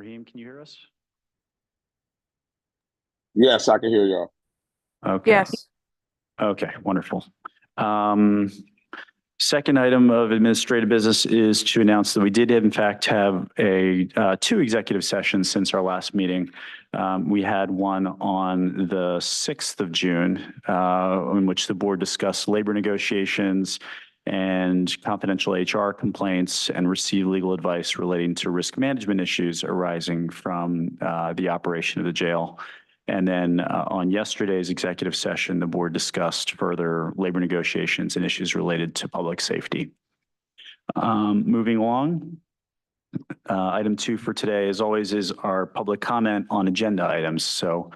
Raheem, can you hear us? Yes, I can hear y'all. Okay. Yes. Okay, wonderful. Second item of administrative business is to announce that we did in fact have two executive sessions since our last meeting. We had one on the 6th of June, in which the board discussed labor negotiations and confidential HR complaints and received legal advice relating to risk management issues arising from the operation of the jail. And then on yesterday's executive session, the board discussed further labor negotiations and issues related to public safety. Moving along, item 2 for today, as always, is our public comment on agenda items. So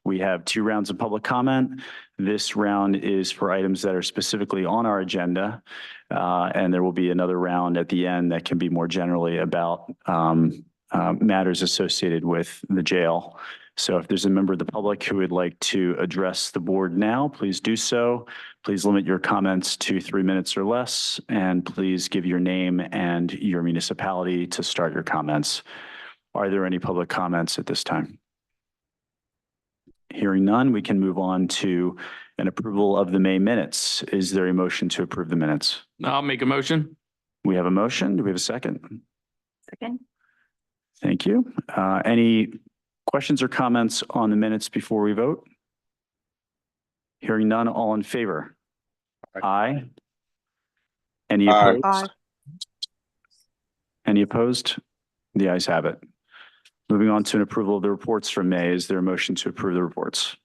we have 2 rounds of public comment. This round is for items that are specifically on our agenda. And there will be another round at the end that can be more generally about matters associated with the jail. So if there's a member of the public who would like to address the board now, please do so. Please limit your comments to 3 minutes or less, and please give your name and your municipality to start your comments. Are there any public comments at this time? Hearing none, we can move on to an approval of the May minutes. Is there a motion to approve the minutes? I'll make a motion. We have a motion. Do we have a second? Second. Thank you. Any questions or comments on the minutes before we vote? Hearing none, all in favor? Aye. Any Aye. opposed? Aye. Any opposed? The ayes have it. Moving on to an approval of the reports from May. Is there a motion to approve the reports?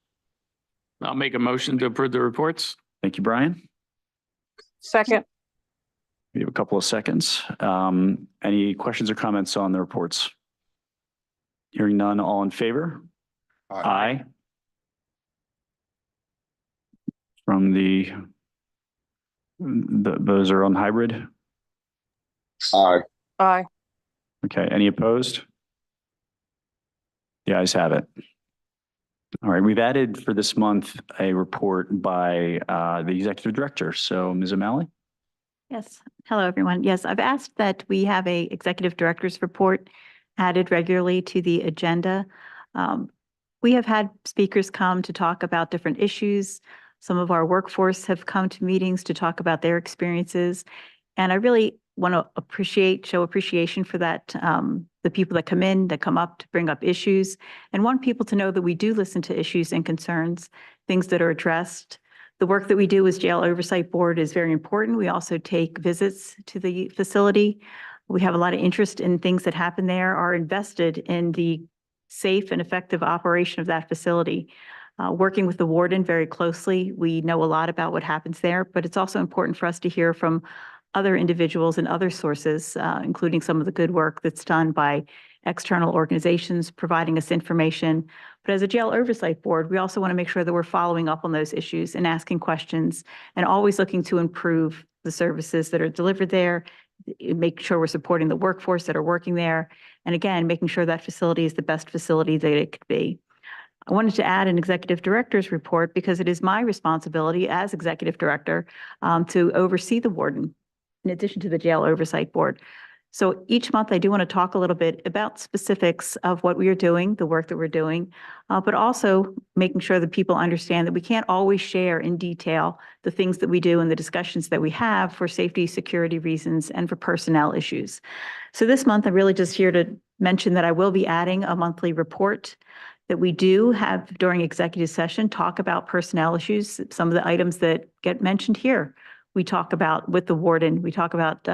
I'll make a motion to approve the reports. Thank you, Brian. Second. We have a couple of seconds. Any questions or comments on the reports? Hearing none, all in favor? Aye. From those are on hybrid? Aye. Aye. Okay, any opposed? The ayes have it. All right, we've added for this month a report by the executive director. So Ms. O'Malley? Yes. Hello, everyone. Yes, I've asked that we have a executive director's report added regularly to the agenda. We have had speakers come to talk about different issues. Some of our workforce have come to meetings to talk about their experiences. And I really want to show appreciation for that, the people that come in, that come up to bring up issues, and want people to know that we do listen to issues and concerns, things that are addressed. The work that we do as Jail Oversight Board is very important. We also take visits to the facility. We have a lot of interest in things that happen there, are invested in the safe and effective operation of that facility. Working with the warden very closely, we know a lot about what happens there, but it's also important for us to hear from other individuals and other sources, including some of the good work that's done by external organizations providing us information. But as a Jail Oversight Board, we also want to make sure that we're following up on those issues and asking questions and always looking to improve the services that are delivered there, make sure we're supporting the workforce that are working there, and again, making sure that facility is the best facility that it could be. I wanted to add an executive director's report because it is my responsibility as executive director to oversee the warden in addition to the Jail Oversight Board. So each month I do want to talk a little bit about specifics of what we are doing, the work that we're doing, but also making sure that people understand that we can't always share in detail the things that we do and the discussions that we have for safety, security reasons, and for personnel issues. So this month, I'm really just here to mention that I will be adding a monthly report that we do have during executive session, talk about personnel issues, some of the items that get mentioned here. We talk about with the warden, we talk about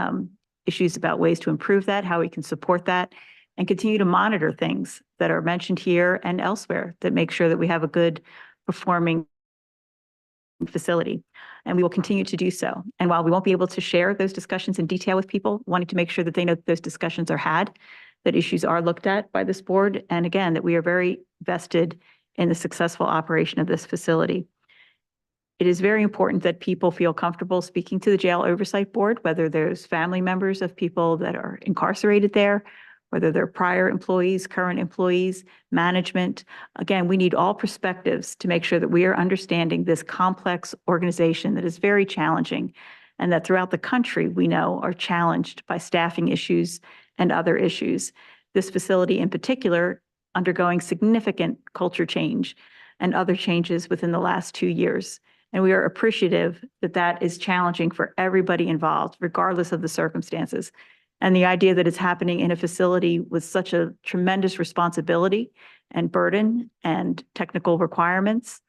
issues about ways to improve that, how we can support that, and continue to monitor things that are mentioned here and elsewhere that make sure that we have a good performing facility. And we will continue to do so. And while we won't be able to share those discussions in detail with people, wanting to make sure that they know that those discussions are had, that issues are looked at by this board, and again, that we are very vested in the successful operation of this facility. It is very important that people feel comfortable speaking to the Jail Oversight Board, whether there's family members of people that are incarcerated there, whether they're prior employees, current employees, management. Again, we need all perspectives to make sure that we are understanding this complex organization that is very challenging and that throughout the country we know are challenged by staffing issues and other issues. this facility in particular undergoing significant culture change and other changes within the last 2 years. And we are appreciative that that is challenging for everybody involved, regardless of the circumstances. And the idea that it's happening in a facility with such a tremendous responsibility and burden and technical requirements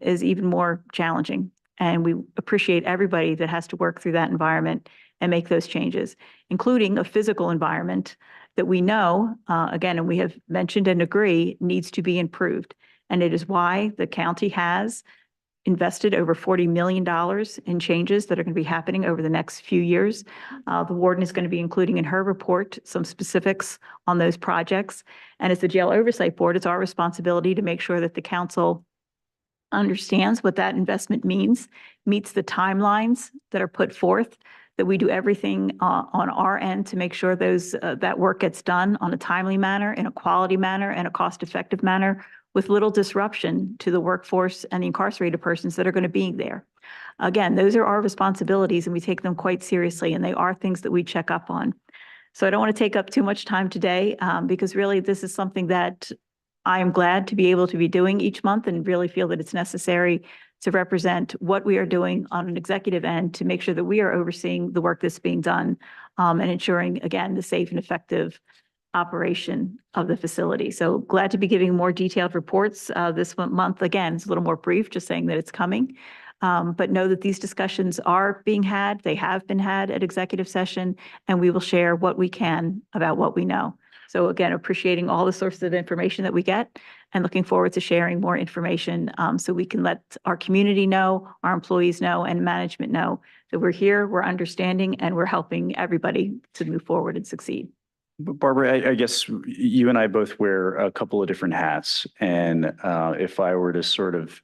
is even more challenging. And we appreciate everybody that has to work through that environment and make those changes, including a physical environment that we know, again, and we have mentioned and agree, needs to be improved. And it is why the county has invested over $40 million in changes that are going to be happening over the next few years. The warden is going to be including in her report some specifics on those projects. And as the Jail Oversight Board, it's our responsibility to make sure that the council understands what that investment means, meets the timelines that are put forth, that we do everything on our end to make sure that work gets done on a timely manner, in a quality manner, and a cost-effective manner, with little disruption to the workforce and the incarcerated persons that are going to be there. Again, those are our responsibilities and we take them quite seriously, and they are things that we check up on. So I don't want to take up too much time today because really this is something that I am glad to be able to be doing each month and really feel that it's necessary to represent what we are doing on an executive end to make sure that we are overseeing the work that's being done and ensuring, again, the safe and effective operation of the facility. So glad to be giving more detailed reports this month. Again, it's a little more brief, just saying that it's coming. But know that these discussions are being had. They have been had at executive session, and we will share what we can about what we know. So again, appreciating all the sources of information that we get and looking forward to sharing more information so we can let our community know, our employees know, and management know that we're here, we're understanding, and we're helping everybody to move forward and succeed. Barbara, I guess you and I both wear a couple of different hats. And if I were to sort of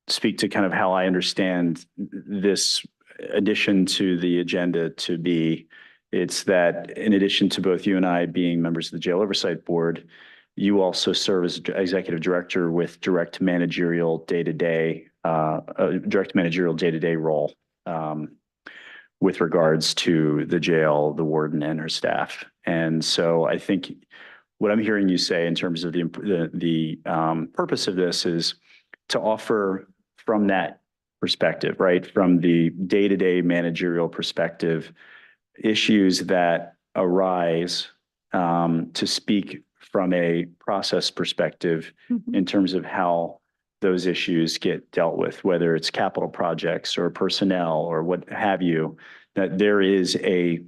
speak to kind of how I understand this addition to the agenda to be, it's that in addition to both you and I being members of the Jail Oversight Board, you also serve as executive director with direct managerial day-to-day role with regards to the jail, the warden, and her staff. And so I think what I'm hearing you say in terms of the purpose of this is to offer from that perspective, right? From the day-to-day managerial perspective, issues that arise to speak from a process perspective in terms of how those issues get dealt with, whether it's capital projects or personnel or what have you, that there is a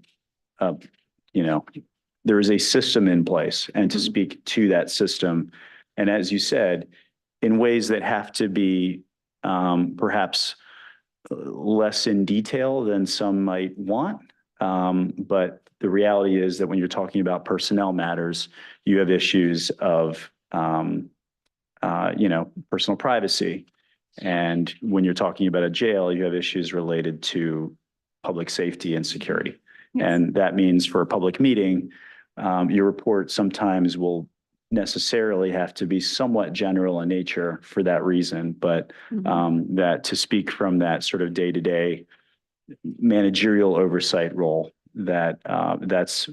system in place, and to speak to that system. And as you said, in ways that have to be perhaps less in detail than some might want. But the reality is that when you're talking about personnel matters, you have issues of, personal privacy. And when you're talking about a jail, you have issues related to public safety and security. Yes. And that means for a public meeting, your report sometimes will necessarily have to be somewhat general in nature for that reason, but that to speak from that sort of day-to-day managerial oversight role, that's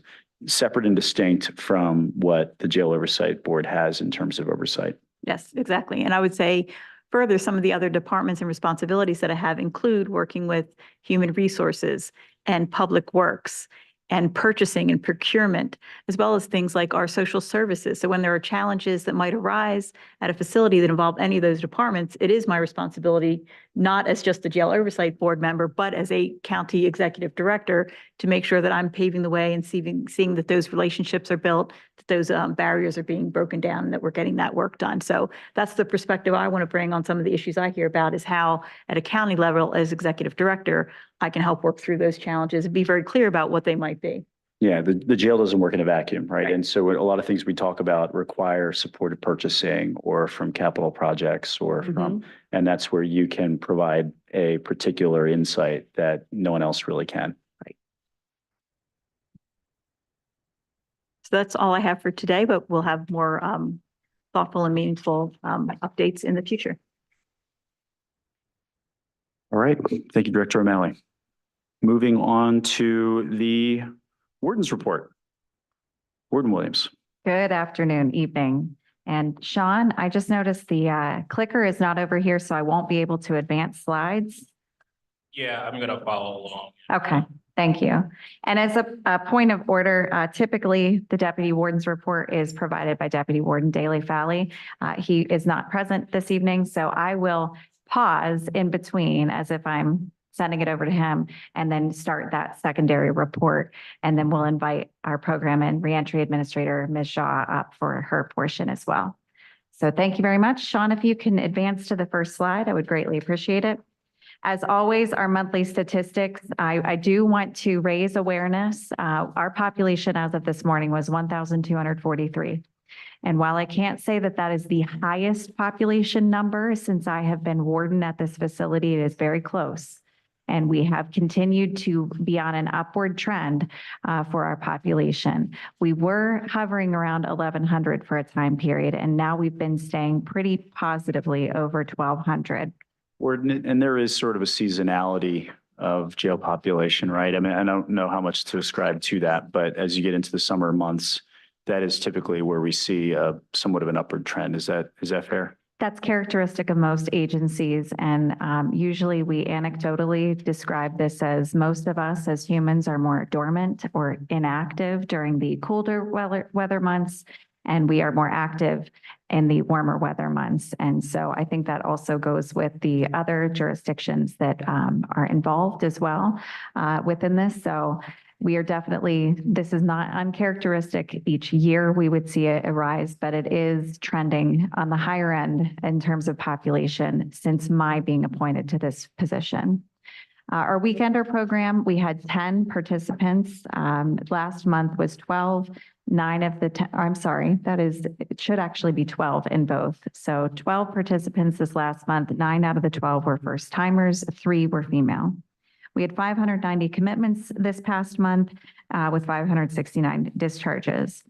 separate and distinct from what the Jail Oversight Board has in terms of oversight. Yes, exactly. And I would say further, some of the other departments and responsibilities that I have include working with human resources and public works and purchasing and procurement, as well as things like our social services. So when there are challenges that might arise at a facility that involve any of those departments, it is my responsibility, not as just the Jail Oversight Board member, but as a county executive director, to make sure that I'm paving the way and seeing that those relationships are built, that those barriers are being broken down, and that we're getting that work done. So that's the perspective I want to bring on some of the issues I hear about, is how at a county level as executive director, I can help work through those challenges and be very clear about what they might be. Yeah, the jail doesn't work in a vacuum, right? And so a lot of things we talk about require supported purchasing or from capital projects or from, and that's where you can provide a particular insight that no one else really can. Right. So that's all I have for today, but we'll have more thoughtful and meaningful updates in the future. All right. Thank you, Director O'Malley. Moving on to the Warden's report. Warden Williams. Good afternoon, evening. And Sean, I just noticed the clicker is not over here, so I won't be able to advance slides. Yeah, I'm gonna follow along. Okay, thank you. And as a point of order, typically the deputy warden's report is provided by Deputy Warden Daley Fally. He is not present this evening, so I will pause in between as if I'm sending it over to him and then start that secondary report. And then we'll invite our program and reentry administrator, Ms. Shaw, up for her portion as well. So thank you very much. Sean, if you can advance to the first slide, I would greatly appreciate it. As always, our monthly statistics, I do want to raise awareness. Our population as of this morning was 1,243. And while I can't say that that is the highest population number since I have been warden at this facility, it is very close. And we have continued to be on an upward trend for our population. We were hovering around 1,100 for a time period, and now we've been staying pretty positively over 1,200. Warden, and there is sort of a seasonality of jail population, right? I mean, I don't know how much to ascribe to that, but as you get into the summer months, that is typically where we see somewhat of an upward trend. Is that fair? That's characteristic of most agencies. And usually we anecdotally describe this as most of us as humans are more dormant or inactive during the colder weather months, and we are more active in the warmer weather months. And so I think that also goes with the other jurisdictions that are involved as well within this. So we are definitely, this is not uncharacteristic. Each year we would see a rise, but it is trending on the higher end in terms of population since my being appointed to this position. Our weekender program, we had 10 participants. Last month was 12. 9 of the 10, I'm sorry, it should actually be 12 in both. So 12 participants this last month, 9 out of the 12 were first timers, 3 were female. We had 590 commitments this past month with 569 discharges.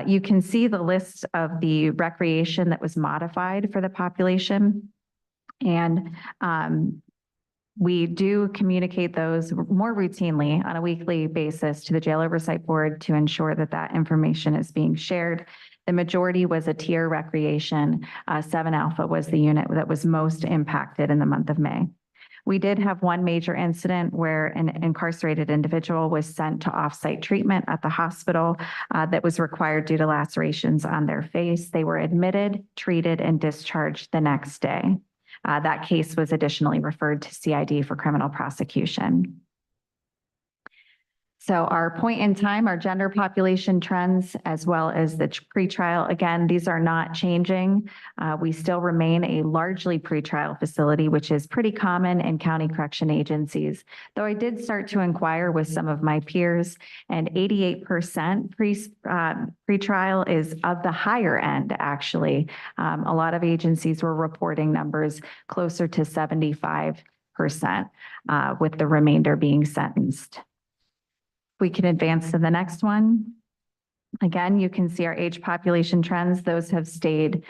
You can see the list of the recreation that was modified for the population. And we do communicate those more routinely on a weekly basis to the Jail Oversight Board to ensure that that information is being shared. The majority was a tier recreation. 7 Alpha was the unit that was most impacted in the month of May. We did have one major incident where an incarcerated individual was sent to off-site treatment at the hospital that was required due to lacerations on their face. They were admitted, treated, and discharged the next day. That case was additionally referred to CID for criminal prosecution. So our point in time, our gender population trends, as well as the pretrial, again, these are not changing. We still remain a largely pretrial facility, which is pretty common in county correction agencies. Though I did start to inquire with some of my peers, and 88% pretrial is of the higher end, actually. A lot of agencies were reporting numbers closer to 75%, with the remainder being sentenced. We can advance to the next one. Again, you can see our age population trends. Those have stayed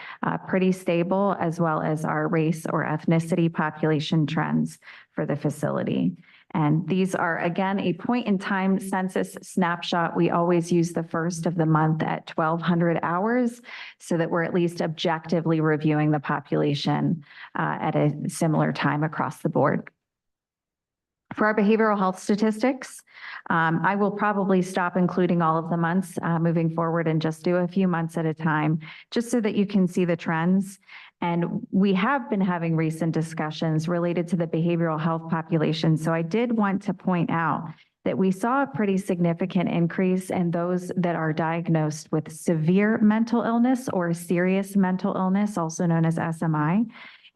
pretty stable, as well as our race or ethnicity population trends for the facility. And these are, again, a point in time census snapshot. We always use the first of the month at 1,200 hours so that we're at least objectively reviewing the population at a similar time across the board. For our behavioral health statistics, I will probably stop including all of the months moving forward and just do a few months at a time, just so that you can see the trends. And we have been having recent discussions related to the behavioral health population. So I did want to point out that we saw a pretty significant increase in those that are diagnosed with severe mental illness or serious mental illness, also known as SMI.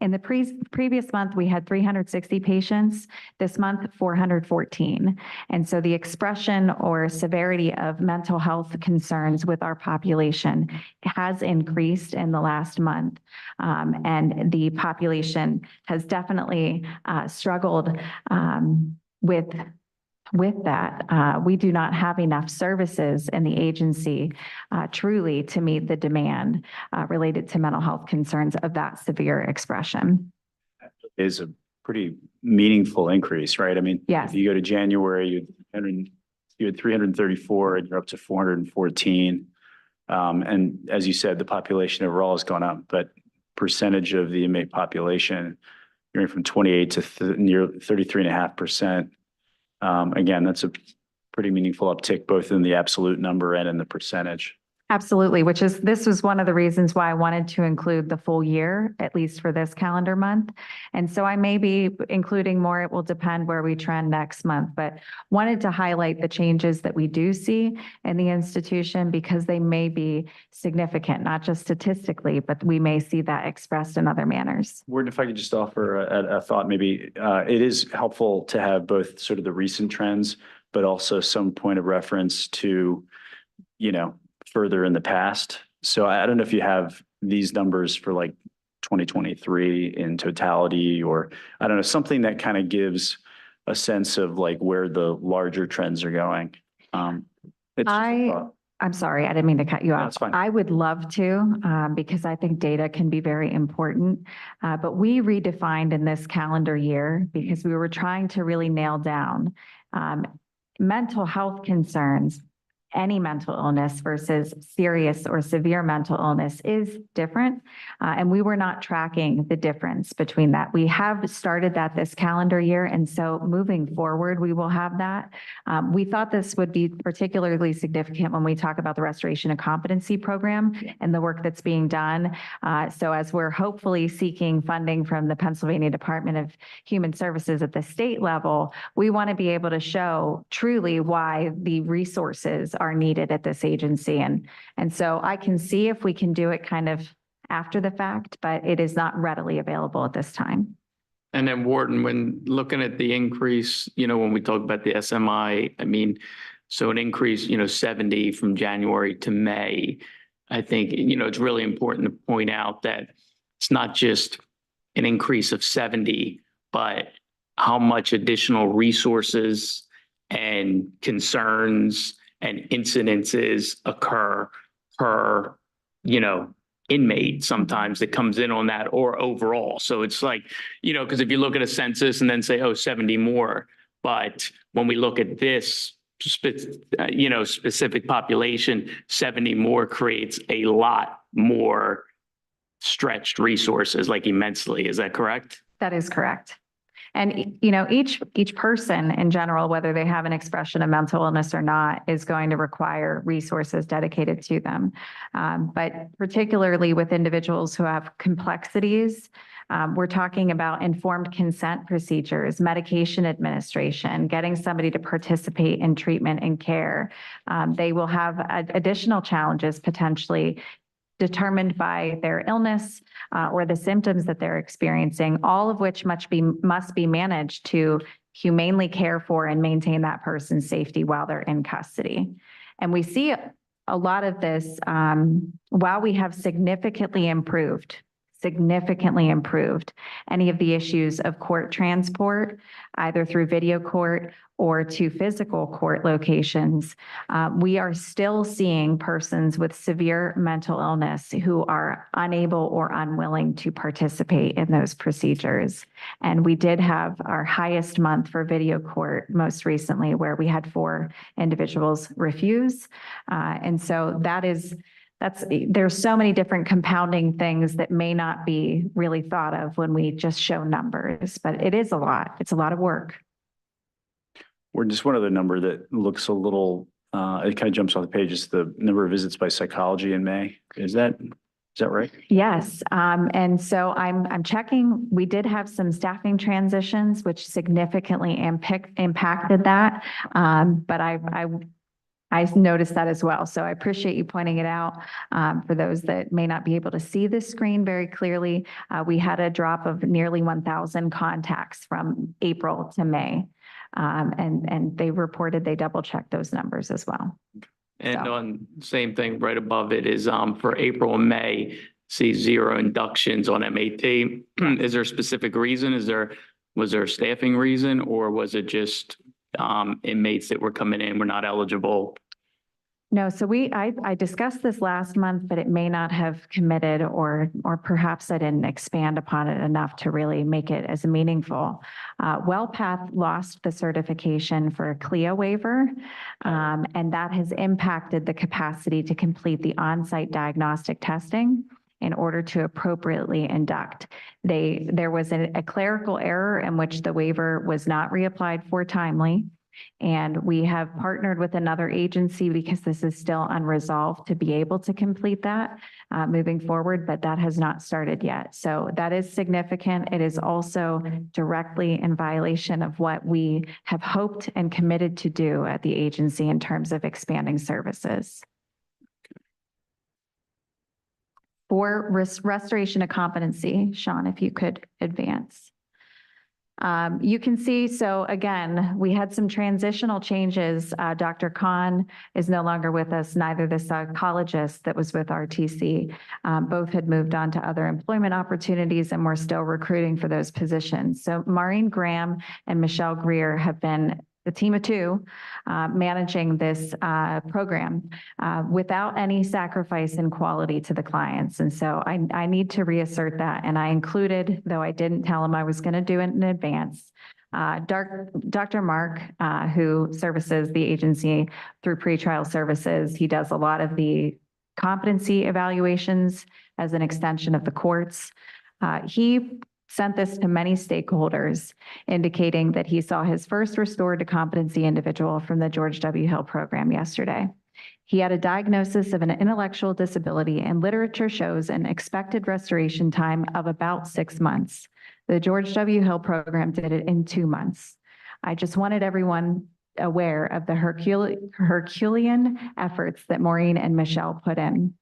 In the previous month, we had 360 patients. This month, 414. And so the expression or severity of mental health concerns with our population has increased in the last month. And the population has definitely struggled with that. We do not have enough services in the agency truly to meet the demand related to mental health concerns of that severe expression. Is a pretty meaningful increase, right? I mean, yes. If you go to January, you had 334 and you're up to 414. And as you said, the population overall has gone up, but percentage of the inmate population, going from 28 to near 33.5%. Again, that's a pretty meaningful uptick, both in the absolute number and in the percentage. Absolutely, this was one of the reasons why I wanted to include the full year, at least for this calendar month. And so I may be including more. It will depend where we trend next month, but wanted to highlight the changes that we do see in the institution because they may be significant, not just statistically, but we may see that expressed in other manners. Warden, if I could just offer a thought, maybe it is helpful to have both sort of the recent trends, but also some point of reference to, further in the past. So I don't know if you have these numbers for like 2023 in totality, or I don't know, something that kind of gives a sense of like where the larger trends are going. It's just a thought. I'm sorry, I didn't mean to cut you No, off. that's fine. I would love to, because I think data can be very important. But we redefined in this calendar year because we were trying to really nail down mental health concerns. Any mental illness versus serious or severe mental illness is different. And we were not tracking the difference between that. We have started that this calendar year. And so moving forward, we will have that. We thought this would be particularly significant when we talk about the Restoration of Competency Program and the work that's being done. So as we're hopefully seeking funding from the Pennsylvania Department of Human Services at the state level, we want to be able to show truly why the resources are needed at this agency. And so I can see if we can do it kind of after the fact, but it is not readily available at this time. And then Warden, when looking at the increase, when we talk about the SMI, so an increase, 70 from January to May, I think, it's really important to point out that it's not just an increase of 70, but how much additional resources and concerns and incidences occur per, inmate sometimes that comes in on that or overall. So it's like, because if you look at a census and then say, 70 more, but when we look at this, specific population, 70 more creates a lot more stretched resources, like immensely. Is that correct? That is correct. And, each person in general, whether they have an expression of mental illness or not, is going to require resources dedicated to them. But particularly with individuals who have complexities, we're talking about informed consent procedures, medication administration, getting somebody to participate in treatment and care. They will have additional challenges potentially determined by their illness or the symptoms that they're experiencing, all of which must be managed to humanely care for and maintain that person's safety while they're in custody. And we see a lot of this while we have significantly improved any of the issues of court transport, either through video court or to physical court locations. We are still seeing persons with severe mental illness who are unable or unwilling to participate in those procedures. And we did have our highest month for video court most recently, where we had 4 individuals refuse. And so there's so many different compounding things that may not be really thought of when we just show numbers, but it is a lot. It's a lot of work. Or just one other number that looks a little, it kind of jumps off the page, is the number of visits by psychology in May. Is that right? Yes. And so I'm checking. We did have some staffing transitions, which significantly impacted that. But I noticed that as well. So I appreciate you pointing it out. For those that may not be able to see the screen very clearly, we had a drop of nearly 1,000 contacts from April to May. And they reported they double checked those numbers as well. And on same thing right above it is for April and May, see 0 inductions on MAT. Is there a specific reason? Was there a staffing reason, or was it just inmates that were coming in were not eligible? No, so I discussed this last month, but it may not have committed or perhaps I didn't expand upon it enough to really make it as meaningful. WellPath lost the certification for a CLIA waiver, and that has impacted the capacity to complete the on-site diagnostic testing in order to appropriately induct. There was a clerical error in which the waiver was not reapplied for timely. And we have partnered with another agency because this is still unresolved to be able to complete that moving forward, but that has not started yet. So that is significant. It is also directly in violation of what we have hoped and committed to do at the agency in terms of expanding services. For restoration of competency, Sean, if you could advance. You can see, so again, we had some transitional changes. Dr. Khan is no longer with us, neither the psychologist that was with RTC. Both had moved on to other employment opportunities and we're still recruiting for those positions. So Maureen Graham and Michelle Greer have been the team of two managing this program without any sacrifice in quality to the clients. And so I need to reassert that. And I included, though I didn't tell them I was going to do it in advance, Dr. Mark, who services the agency through pretrial services. He does a lot of the competency evaluations as an extension of the courts. He sent this to many stakeholders, indicating that he saw his first restored to competency individual from the George W. Hill program yesterday. He had a diagnosis of an intellectual disability, and literature shows an expected restoration time of about 6 months. The George W. Hill program did it in 2 months. I just wanted everyone aware of the Herculean efforts that Maureen and Michelle put in.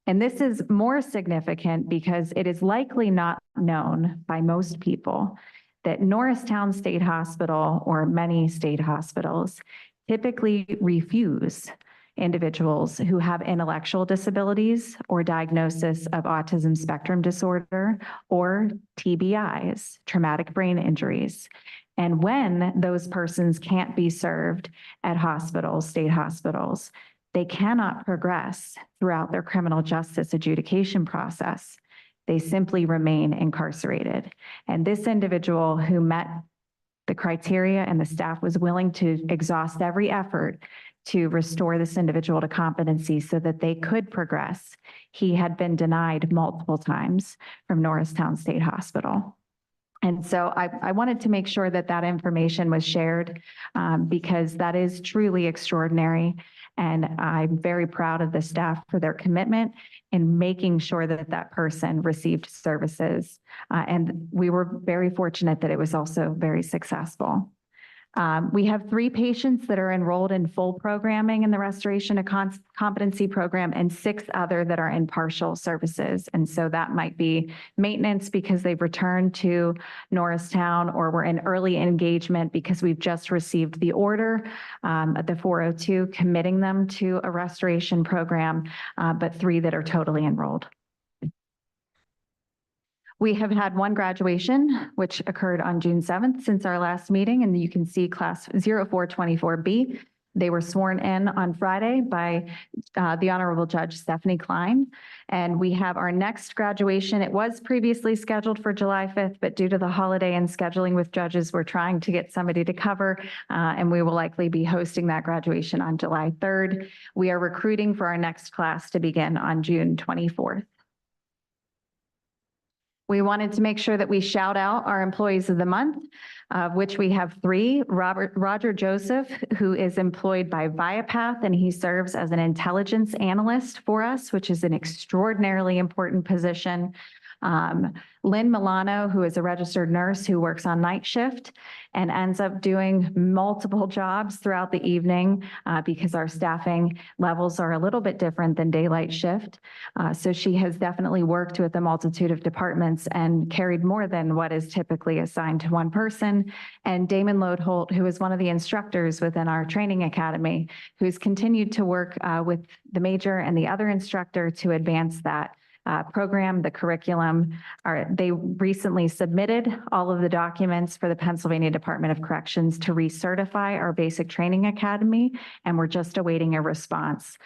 And this is more significant because it is likely not known by most people that Norristown State Hospital or many state hospitals typically refuse individuals who have intellectual disabilities or diagnosis of autism spectrum disorder or TBIs, traumatic brain injuries. And when those persons can't be served at hospitals, state hospitals, they cannot progress throughout their criminal justice adjudication process. They simply remain incarcerated. And this individual who met the criteria and the staff was willing to exhaust every effort to restore this individual to competency so that they could progress. He had been denied multiple times from Norristown State Hospital. And so I wanted to make sure that that information was shared because that is truly extraordinary. And I'm very proud of the staff for their commitment in making sure that that person received services. And we were very fortunate that it was also very successful. We have 3 patients that are enrolled in full programming in the restoration of competency program and 6 other that are in partial services. And so that might be maintenance because they've returned to Norristown, or we're in early engagement because we've just received the order at the 402 committing them to a restoration program, but 3 that are totally enrolled. We have had 1 graduation, which occurred on June 7th since our last meeting, and you can see class 0424B. They were sworn in on Friday by the Honorable Judge Stephanie Klein. And we have our next graduation. It was previously scheduled for July 5th, but due to the holiday and scheduling with judges, we're trying to get somebody to cover, and we will likely be hosting that graduation on July 3rd. We are recruiting for our next class to begin on June 24th. We wanted to make sure that we shout out our employees of the month, of which we have 3. Roger Joseph, who is employed by Viapath, and he serves as an intelligence analyst for us, which is an extraordinarily important position. Lynn Milano, who is a registered nurse who works on night shift and ends up doing multiple jobs throughout the evening because our staffing levels are a little bit different than daylight shift. So she has definitely worked with a multitude of departments and carried more than what is typically assigned to one person. And Damon Lodeholt, who is one of the instructors within our training academy, who's continued to work with the major and the other instructor to advance that program, the curriculum. They recently submitted all of the documents for the Pennsylvania Department of Corrections to recertify our basic training academy, and we're just awaiting a response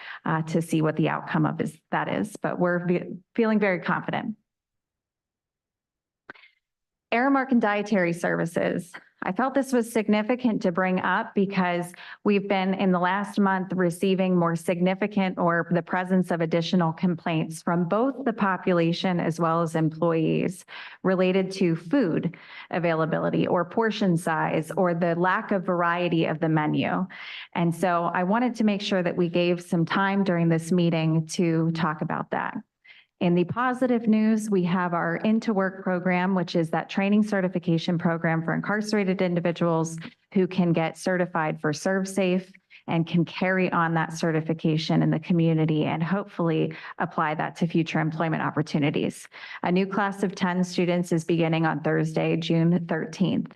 to see what the outcome of that is, but we're feeling very confident. Aramark and dietary services. I felt this was significant to bring up because we've been in the last month receiving more significant or the presence of additional complaints from both the population as well as employees related to food availability or portion size or the lack of variety of the menu. And so I wanted to make sure that we gave some time during this meeting to talk about that. In the positive news, we have our Into Work program, which is that training certification program for incarcerated individuals who can get certified for ServSafe and can carry on that certification in the community and hopefully apply that to future employment opportunities. A new class of 10 students is beginning on Thursday, June 13th.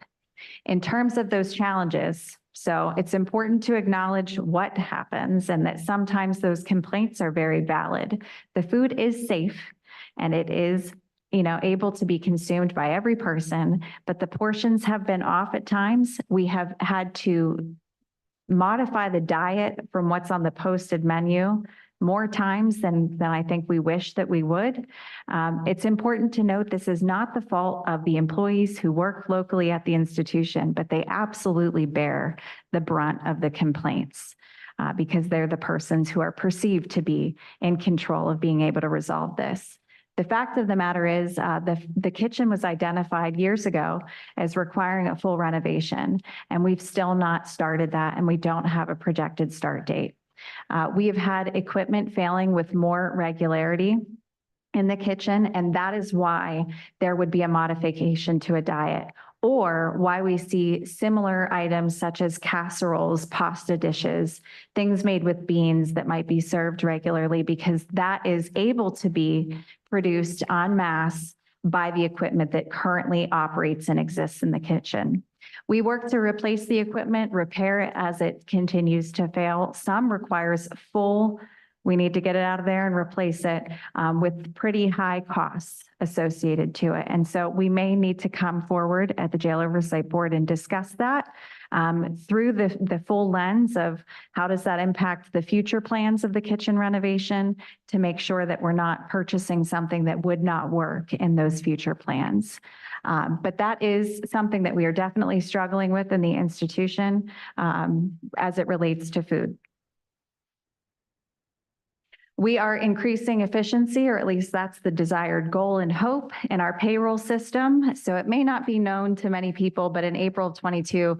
In terms of those challenges, so it's important to acknowledge what happens and that sometimes those complaints are very valid. The food is safe and it is, able to be consumed by every person, but the portions have been off at times. We have had to modify the diet from what's on the posted menu more times than I think we wish that we would. It's important to note this is not the fault of the employees who work locally at the institution, but they absolutely bear the brunt of the complaints because they're the persons who are perceived to be in control of being able to resolve this. The fact of the matter is the kitchen was identified years ago as requiring a full renovation, and we've still not started that, and we don't have a projected start date. We have had equipment failing with more regularity in the kitchen, and that is why there would be a modification to a diet, or why we see similar items such as casseroles, pasta dishes, things made with beans that might be served regularly, because that is able to be produced en masse by the equipment that currently operates and exists in the kitchen. We work to replace the equipment, repair it as it continues to fail. Some requires we need to get it out of there and replace it with pretty high costs associated to it. And so we may need to come forward at the Jail Oversight Board and discuss that through the full lens of how does that impact the future plans of the kitchen renovation to make sure that we're not purchasing something that would not work in those future plans. But that is something that we are definitely struggling with in the institution as it relates to food. We are increasing efficiency, or at least that's the desired goal and hope in our payroll system. So it may not be known to many people, but in April of 22,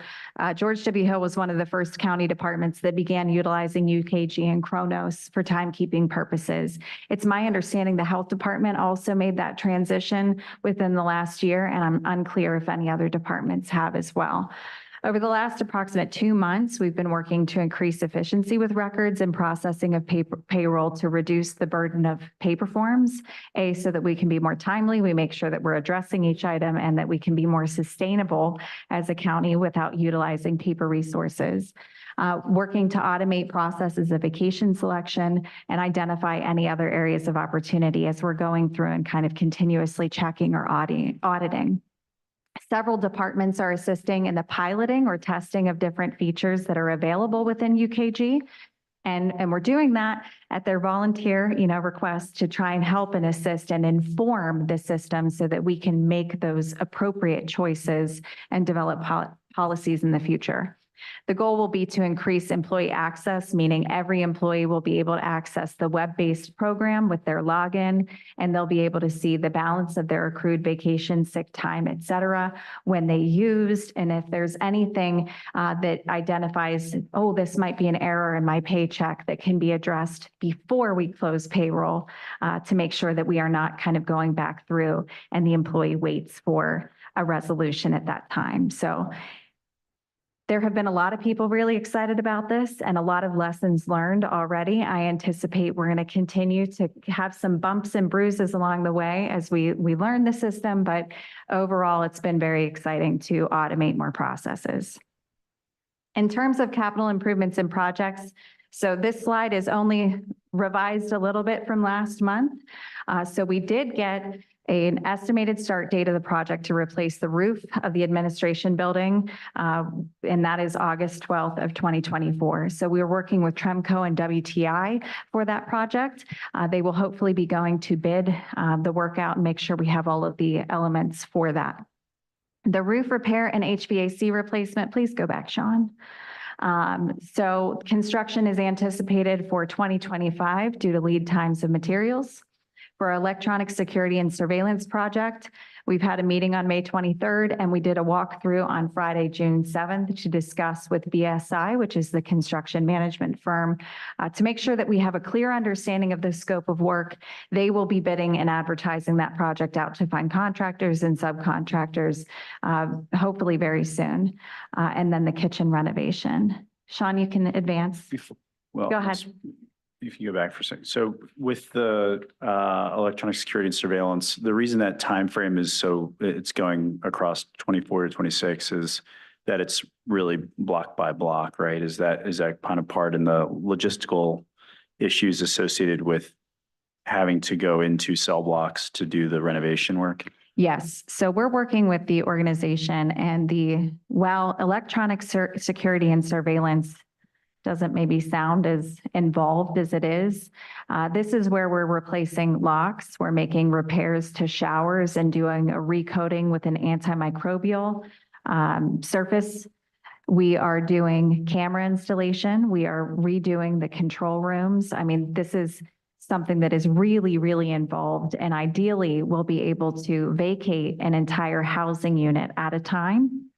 George W. Hill was one of the first county departments that began utilizing UKG and Kronos for timekeeping purposes. It's my understanding the health department also made that transition within the last year, and I'm unclear if any other departments have as well. Over the last approximate 2 months, we've been working to increase efficiency with records and processing of payroll to reduce the burden of paper forms, so that we can be more timely, we make sure that we're addressing each item, and that we can be more sustainable as a county without utilizing paper resources. Working to automate processes of vacation selection and identify any other areas of opportunity as we're going through and kind of continuously checking or auditing. Several departments are assisting in the piloting or testing of different features that are available within UKG. And we're doing that at their volunteer, request to try and help and assist and inform the system so that we can make those appropriate choices and develop policies in the future. The goal will be to increase employee access, meaning every employee will be able to access the web-based program with their login, and they'll be able to see the balance of their accrued vacation, sick time, et cetera, when they used. And if there's anything that identifies, oh, this might be an error in my paycheck, that can be addressed before we close payroll to make sure that we are not kind of going back through and the employee waits for a resolution at that time. So there have been a lot of people really excited about this and a lot of lessons learned already. I anticipate we're going to continue to have some bumps and bruises along the way as we learn the system, but overall, it's been very exciting to automate more processes. In terms of capital improvements and projects, so this slide is only revised a little bit from last month. So we did get an estimated start date of the project to replace the roof of the administration building, and that is August 12th of 2024. So we are working with Tremco and WTI for that project. They will hopefully be going to bid the work out and make sure we have all of the elements for that. The roof repair and HVAC replacement, please go back, Sean. So construction is anticipated for 2025 due to lead times of materials. For our electronic security and surveillance project, we've had a meeting on May 23rd, and we did a walkthrough on Friday, June 7th to discuss with BSI, which is the construction management firm, to make sure that we have a clear understanding of the scope of work. They will be bidding and advertising that project out to find contractors and subcontractors, hopefully very soon. And then the kitchen renovation. Sean, you can advance. Well, Go ahead. If you go back for a second. So with the electronic security and surveillance, the reason that time frame is so it's going across 24 to 26 is that it's really block by block, right? Is that kind of part in the logistical issues associated with having to go into cell blocks to do the renovation work? Yes. So we're working with the organization, and electronic security and surveillance doesn't maybe sound as involved as it is. This is where we're replacing locks. We're making repairs to showers and doing a recoating with an antimicrobial surface. We are doing camera installation. We are redoing the control rooms. I mean, this is something that is really, really involved, and ideally we'll be able to vacate an entire housing unit at a time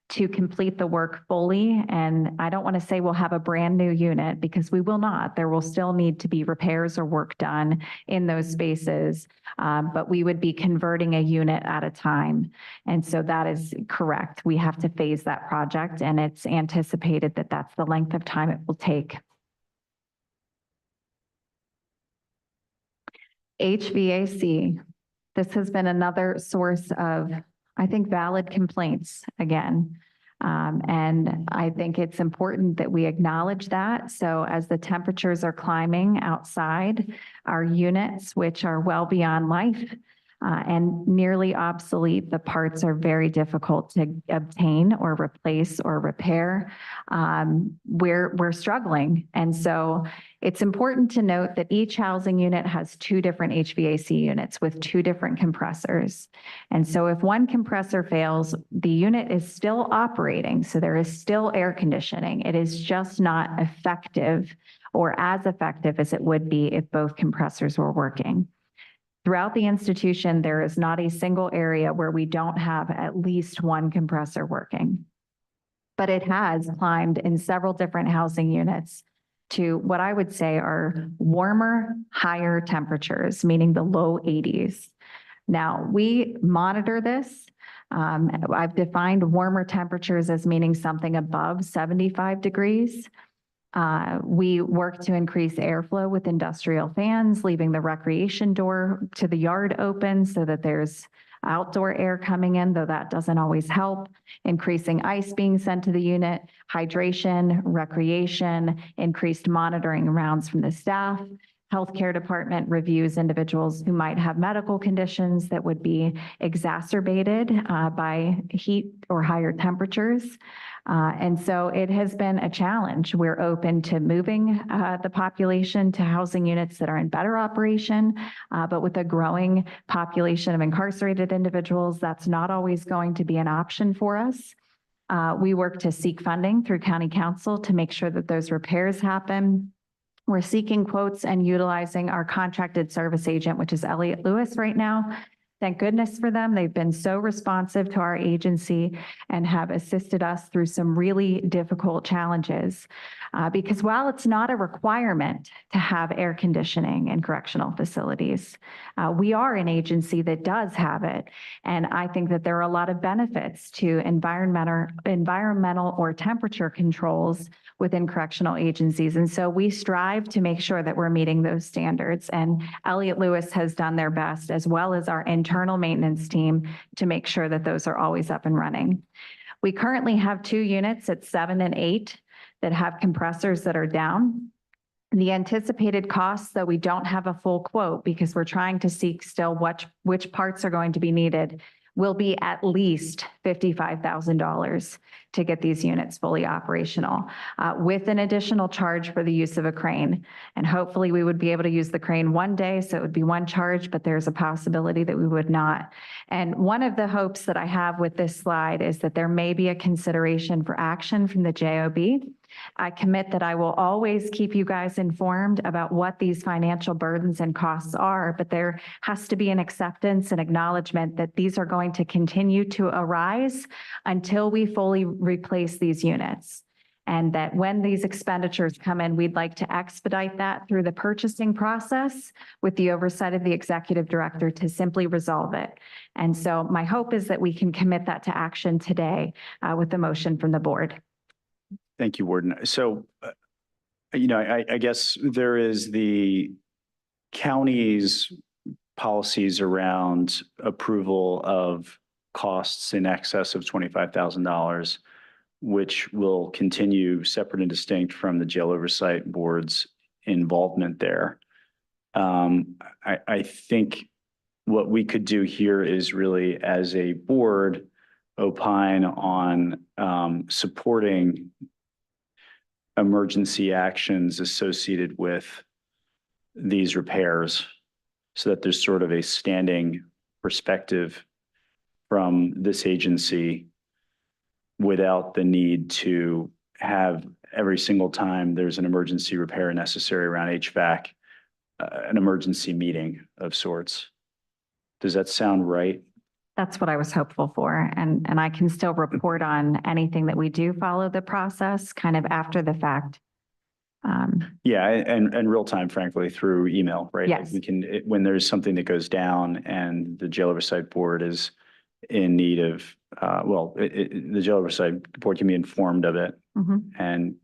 to complete the work fully. And I don't want to say we'll have a brand new unit, because we will not. There will still need to be repairs or work done in those spaces, but we would be converting a unit at a time. And so that is correct. We have to phase that project, and it's anticipated that that's the length of time it will take. HVAC. This has been another source of, I think, valid complaints again. And I think it's important that we acknowledge that. So as the temperatures are climbing outside, our units, which are well beyond life and nearly obsolete, the parts are very difficult to obtain or replace or repair. We're struggling. And so it's important to note that each housing unit has two different HVAC units with two different compressors. And so if one compressor fails, the unit is still operating. So there is still air conditioning. It is just not effective, or as effective as it would be if both compressors were working. Throughout the institution, there is not a single area where we don't have at least one compressor working. But it has climbed in several different housing units to what I would say are warmer, higher temperatures, meaning the low 80s. Now, we monitor this. I've defined warmer temperatures as meaning something above 75 degrees. We work to increase airflow with industrial fans, leaving the recreation door to the yard open so that there's outdoor air coming in, though that doesn't always help. Increasing ice being sent to the unit, hydration, recreation, increased monitoring rounds from the staff. Healthcare department reviews individuals who might have medical conditions that would be exacerbated by heat or higher temperatures. And so it has been a challenge. We're open to moving the population to housing units that are in better operation, but with a growing population of incarcerated individuals, that's not always going to be an option for us. We work to seek funding through County Council to make sure that those repairs happen. We're seeking quotes and utilizing our contracted service agent, which is Elliott Lewis right now. Thank goodness for them. They've been so responsive to our agency and have assisted us through some really difficult challenges. Because while it's not a requirement to have air conditioning in correctional facilities, we are an agency that does have it. And I think that there are a lot of benefits to environmental or temperature controls within correctional agencies. And so we strive to make sure that we're meeting those standards. And Elliott Lewis has done their best, as well as our internal maintenance team, to make sure that those are always up and running. We currently have 2 units at 7 and 8 that have compressors that are down. The anticipated costs, though we don't have a full quote because we're trying to seek still which parts are going to be needed, will be at least $55,000 to get these units fully operational, with an additional charge for the use of a crane. And hopefully we would be able to use the crane one day, so it would be one charge, but there's a possibility that we would not. And one of the hopes that I have with this slide is that there may be a consideration for action from the JOB. I commit that I will always keep you guys informed about what these financial burdens and costs are, but there has to be an acceptance and acknowledgement that these are going to continue to arise until we fully replace these units. And that when these expenditures come in, we'd like to expedite that through the purchasing process with the oversight of the executive director to simply resolve it. And so my hope is that we can commit that to action today with the motion from the board. Thank you, Warden. So, I guess there is the county's policies around approval of costs in excess of $25,000, which will continue separate and distinct from the Jail Oversight Board's involvement there. I think what we could do here is really, as a board, opine on supporting emergency actions associated with these repairs so that there's sort of a standing perspective from this agency without the need to have every single time there's an emergency repair necessary around HVAC, an emergency meeting of sorts. Does that sound right? That's what I was hopeful for. And I can still report on anything that we do follow the process kind of after the fact. Yeah, and real time, frankly, through email, right? Yes. We can, when there's something that goes down and the Jail Oversight Board is in need of, the Jail Oversight Board can be informed of it. Mhm. And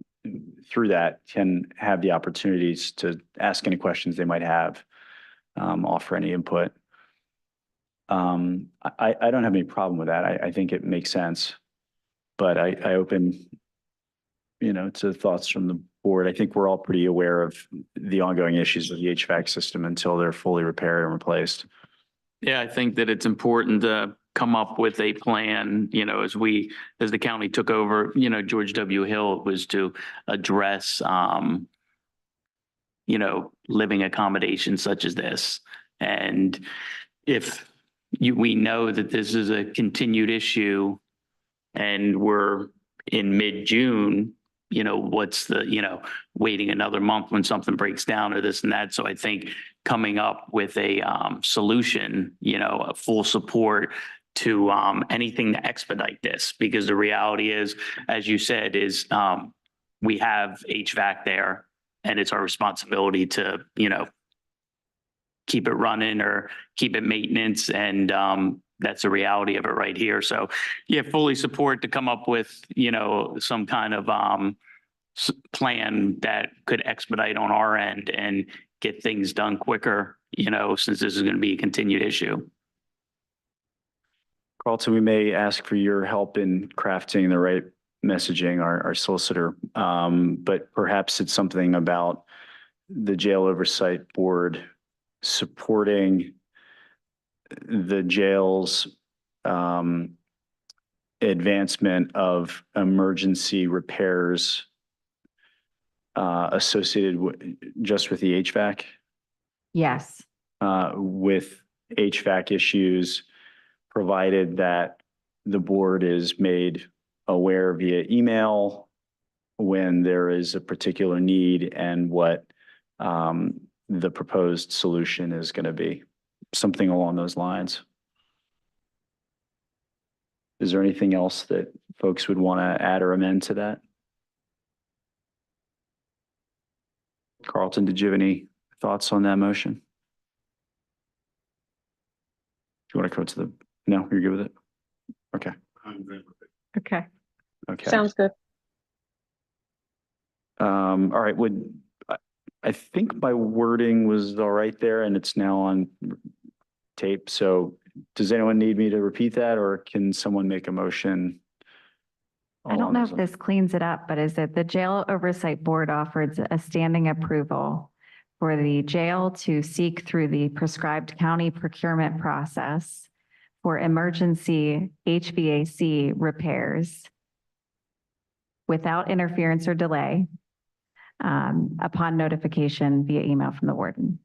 through that can have the opportunities to ask any questions they might have, offer any input. I don't have any problem with that. I think it makes sense. But I open, to thoughts from the board. I think we're all pretty aware of the ongoing issues with the HVAC system until they're fully repaired and replaced. Yeah, I think that it's important to come up with a plan, as the county took over, George W. Hill, was to address, living accommodations such as this. And if we know that this is a continued issue and we're in mid-June, what's the, waiting another month when something breaks down or this and that. So I think coming up with a solution, a full support to anything to expedite this, because the reality is, as you said, is we have HVAC there and it's our responsibility to, keep it running or keep it maintenance. And that's the reality of it right here. So yeah, fully support to come up with, some kind of plan that could expedite on our end and get things done quicker, since this is going to be a continued issue. Carlton, we may ask for your help in crafting the right messaging, our solicitor, but perhaps it's something about the Jail Oversight Board supporting the jail's advancement of emergency repairs associated just with the HVAC, Yes. with HVAC issues, provided that the board is made aware via email when there is a particular need and what the proposed solution is going to be. Something along those lines. Is there anything else that folks would want to add or amend to that? Carlton, did you have any thoughts on that motion? Do you want to go to the, no, you're good with it? Okay. I'm good with it. Okay. Okay. Sounds good. All right, I think my wording was all right there and it's now on tape. So does anyone need me to repeat that, or can someone make a motion I don't know if this cleans it up, but is it the Jail Oversight Board offered a standing approval for the jail to seek through the prescribed county procurement process for emergency HVAC repairs without interference or delay upon notification via email from the warden.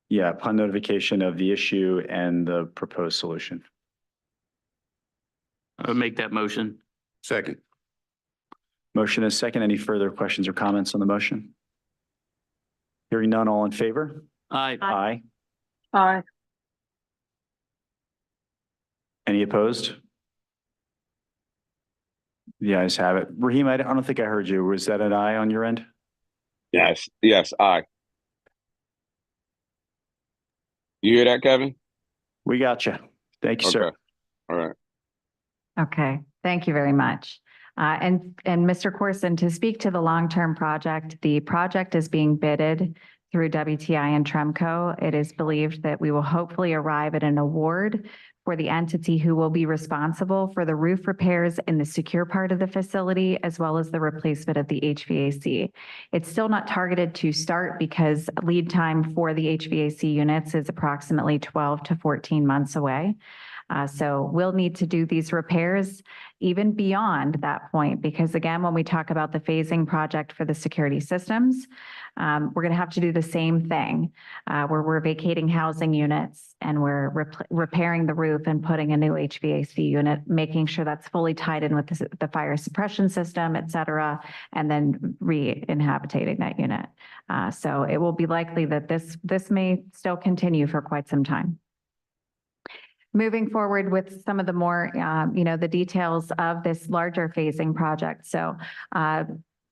Yeah, upon notification of the issue and the proposed solution. I'll make that motion. Second. Motion is second. Any further questions or comments on the motion? Hearing none, all in favor? Aye. Aye. Aye. Any opposed? The ayes have it. Raheem, I don't think I heard you. Was that an aye on your end? Yes, aye. You hear that, Kevin? We got you. Thank you, sir. Okay. All right. Okay, thank you very much. And Mr. Corson, to speak to the long-term project, the project is being bidded through WTI and Tremco. It is believed that we will hopefully arrive at an award for the entity who will be responsible for the roof repairs in the secure part of the facility, as well as the replacement of the HVAC. It's still not targeted to start because lead time for the HVAC units is approximately 12 to 14 months away. So we'll need to do these repairs even beyond that point, because again, when we talk about the phasing project for the security systems, we're going to have to do the same thing where we're vacating housing units and we're repairing the roof and putting a new HVAC unit, making sure that's fully tied in with the fire suppression system, et cetera, and then re-inhabitating that unit. So it will be likely that this may still continue for quite some time. Moving forward with some of the more, the details of this larger phasing project. So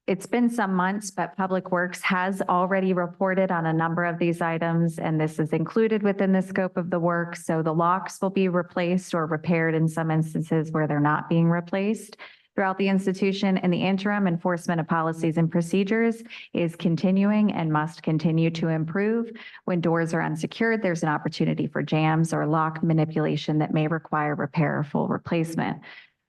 it's been some months, but Public Works has already reported on a number of these items, and this is included within the scope of the work. So the locks will be replaced or repaired in some instances where they're not being replaced. Throughout the institution, in the interim, enforcement of policies and procedures is continuing and must continue to improve. When doors are unsecured, there's an opportunity for jams or lock manipulation that may require repair or full replacement.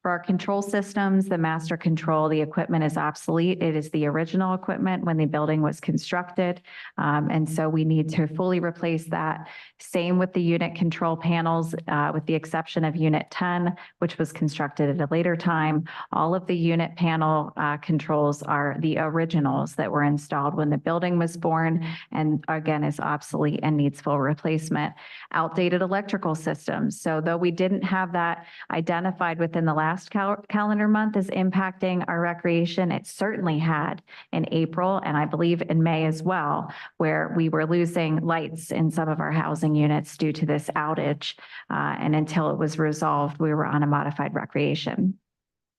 For our control systems, the master control, the equipment is obsolete. It is the original equipment when the building was constructed. And so we need to fully replace that. Same with the unit control panels, with the exception of Unit 10, which was constructed at a later time. All of the unit panel controls are the originals that were installed when the building was born, and again is obsolete and needs full replacement. Outdated electrical systems. So though we didn't have that identified within the last calendar month as impacting our recreation, it certainly had in April, and I believe in May as well, where we were losing lights in some of our housing units due to this outage. And until it was resolved, we were on a modified recreation.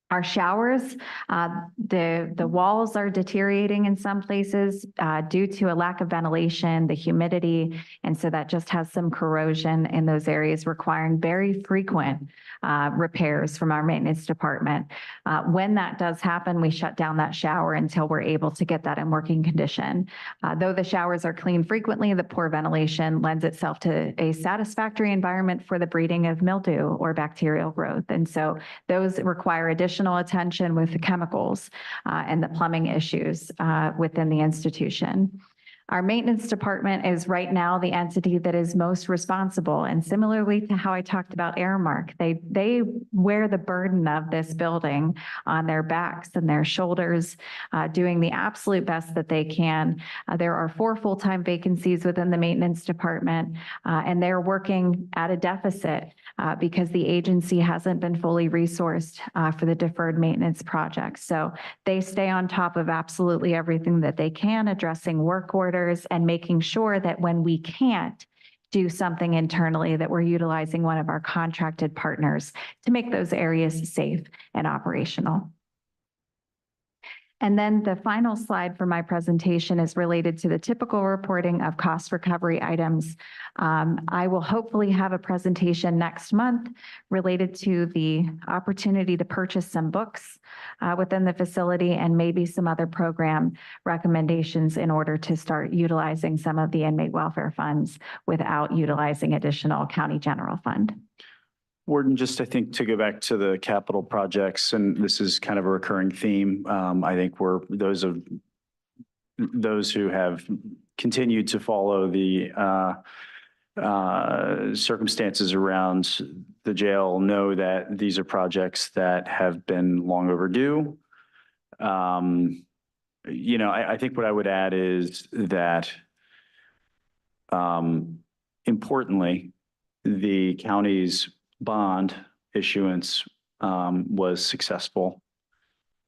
Our showers, the walls are deteriorating in some places due to a lack of ventilation, the humidity, and so that just has some corrosion in those areas, requiring very frequent repairs from our maintenance department. When that does happen, we shut down that shower until we're able to get that in working condition. Though the showers are cleaned frequently, the poor ventilation lends itself to a satisfactory environment for the breeding of mildew or bacterial growth. And so those require additional attention with the chemicals and the plumbing issues within the institution. Our maintenance department is right now the entity that is most responsible. And similarly to how I talked about Airmark, they wear the burden of this building on their backs and their shoulders, doing the absolute best that they can. There are 4 full-time vacancies within the maintenance department, and they're working at a deficit because the agency hasn't been fully resourced for the deferred maintenance projects. So they stay on top of absolutely everything that they can, addressing work orders and making sure that when we can't do something internally, that we're utilizing one of our contracted partners to make those areas safe and operational. And then the final slide for my presentation is related to the typical reporting of cost recovery items. I will hopefully have a presentation next month related to the opportunity to purchase some books within the facility and maybe some other program recommendations in order to start utilizing some of the inmate welfare funds without utilizing additional county general fund. Warden, just I think to go back to the capital projects, and this is kind of a recurring theme. I think those who have continued to follow the circumstances around the jail know that these are projects that have been long overdue. I think what I would add is that importantly, the county's bond issuance was successful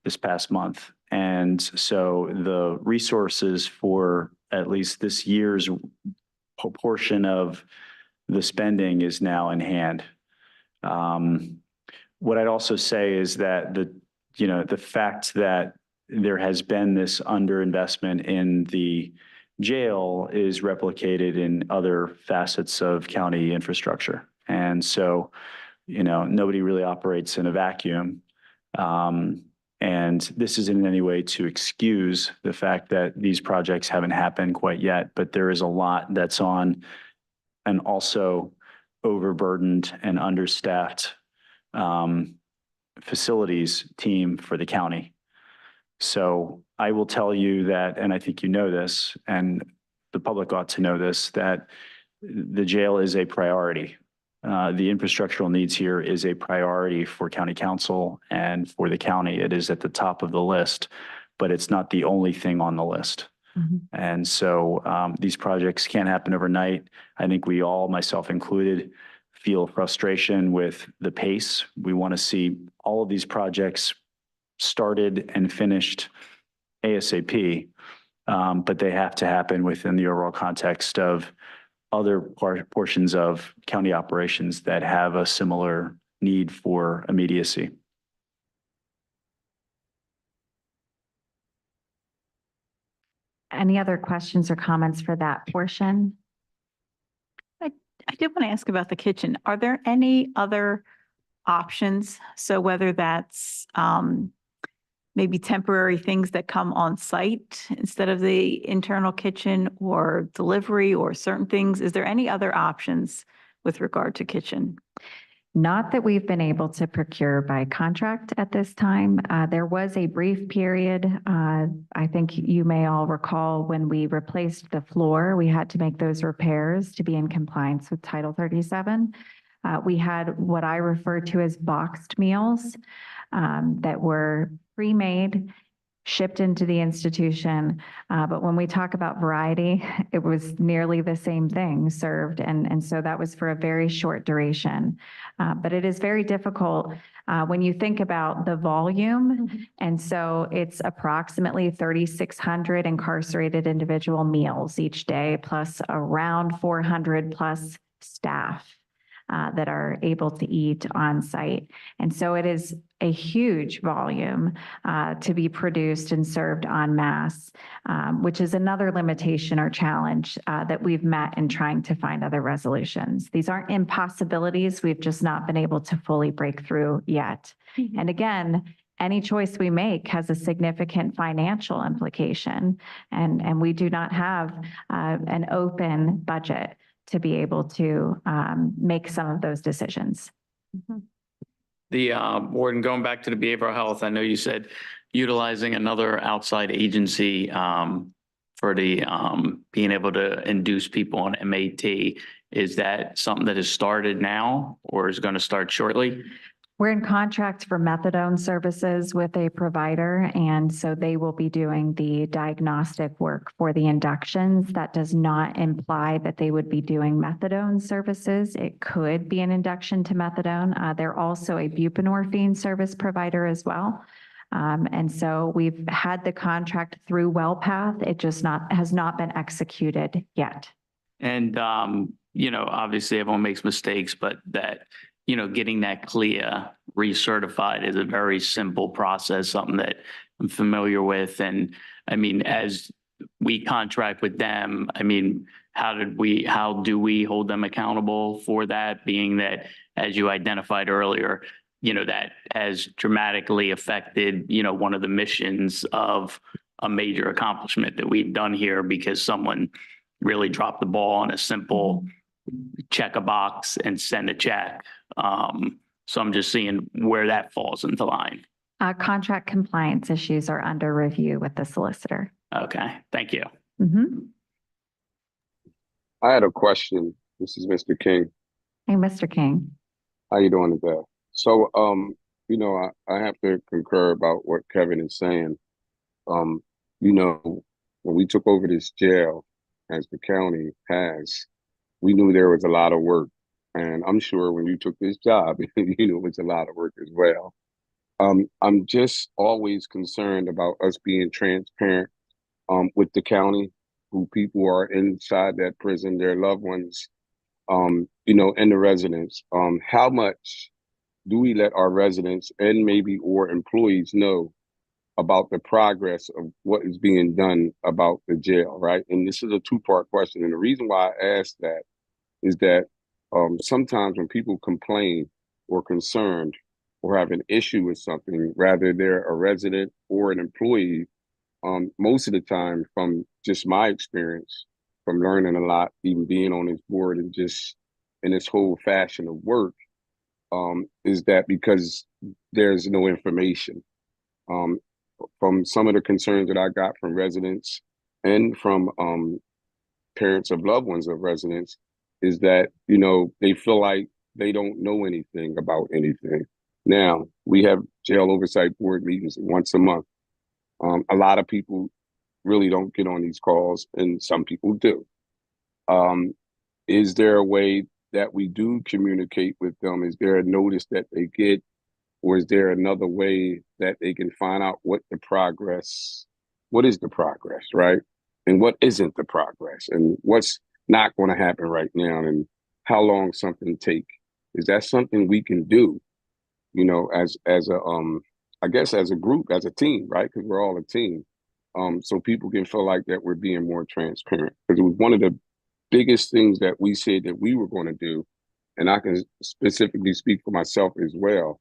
this past month. And so the resources for at least this year's portion of the spending is now in hand. What I'd also say is that the fact that there has been this underinvestment in the jail is replicated in other facets of county infrastructure. And so, nobody really operates in a vacuum. And this isn't in any way to excuse the fact that these projects haven't happened quite yet, but there is a lot that's on an also overburdened and understaffed facilities team for the county. So I will tell you that, and I think you know this, and the public ought to know this, that the jail is a priority. The infrastructural needs here is a priority for county council and for the county. It is at the top of the list, but it's not the only thing on the list. Mhm. And so these projects can't happen overnight. I think we all, myself included, feel frustration with the pace. We want to see all of these projects started and finished ASAP, but they have to happen within the overall context of other portions of county operations that have a similar need for immediacy. Any other questions or comments for that portion? I did want to ask about the kitchen. Are there any other options? So whether that's maybe temporary things that come on site instead of the internal kitchen, or delivery, or certain things, is there any other options with regard to kitchen? Not that we've been able to procure by contract at this time. There was a brief period, I think you may all recall, when we replaced the floor, we had to make those repairs to be in compliance with Title 37. We had what I refer to as boxed meals that were pre-made, shipped into the institution. But when we talk about variety, it was nearly the same thing served. And so that was for a very short duration. But it is very difficult when you think about the volume. Mhm. And so it's approximately 3,600 incarcerated individual meals each day, plus around 400 plus staff that are able to eat on site. And so it is a huge volume to be produced and served en masse, which is another limitation or challenge that we've met in trying to find other resolutions. These aren't impossibilities. We've just not been able to fully break through yet. Mhm. And again, any choice we make has a significant financial implication, and we do not have an open budget to be able to make some of those decisions. The Warden, going back to the behavioral health, I know you said utilizing another outside agency for the being able to induce people on MAT. Is that something that has started now or is going to start shortly? We're in contract for methadone services with a provider, and so they will be doing the diagnostic work for the inductions. That does not imply that they would be doing methadone services. It could be an induction to methadone. They're also a buprenorphine service provider as well. And so we've had the contract through WellPath. It just has not been executed yet. And, obviously everyone makes mistakes, but getting that CLIA recertified is a very simple process, something that I'm familiar with. And I mean, as we contract with them, I mean, how do we hold them accountable for that, being that, as you identified earlier, that has dramatically affected, one of the missions of a major accomplishment that we've done here because someone really dropped the ball on a simple check a box and send a check. So I'm just seeing where that falls into line. Contract compliance issues are under review with the solicitor. Okay, thank you. Mhm. I had a question. This is Mr. King. Hey, Mr. King. How you doing today? So, I have to concur about what Kevin is saying. Um, when we took over this jail, as the county has, we knew there was a lot of work. And I'm sure when you took this job, you knew it was a lot of work as well. I'm just always concerned about us being transparent with the county, who people are inside that prison, their loved ones, and the residents. How much do we let our residents and maybe or employees know about the progress of what is being done about the jail, right? And this is a two-part question. And the reason why I ask that is that sometimes when people complain or concerned or have an issue with something, rather they're a resident or an employee, most of the time, from just my experience, from learning a lot, even being on this board and just in this whole fashion of work, is that because there's no information. From some of the concerns that I got from residents and from parents of loved ones of residents, is that, they feel like they don't know anything about anything. Now, we have jail oversight board meetings once a month. A lot of people really don't get on these calls, and some people do. Is there a way that we do communicate with them? Is there a notice that they get, or is there another way that they can find out what is the progress, right? And what isn't the progress, and what's not going to happen right now, and how long something take? Is that something we can do, as a I guess as a group, as a team, right? Because we're all a team. So people can feel like that we're being more transparent. Because it was one of the biggest things that we said that we were going to do, and I can specifically speak for myself as well,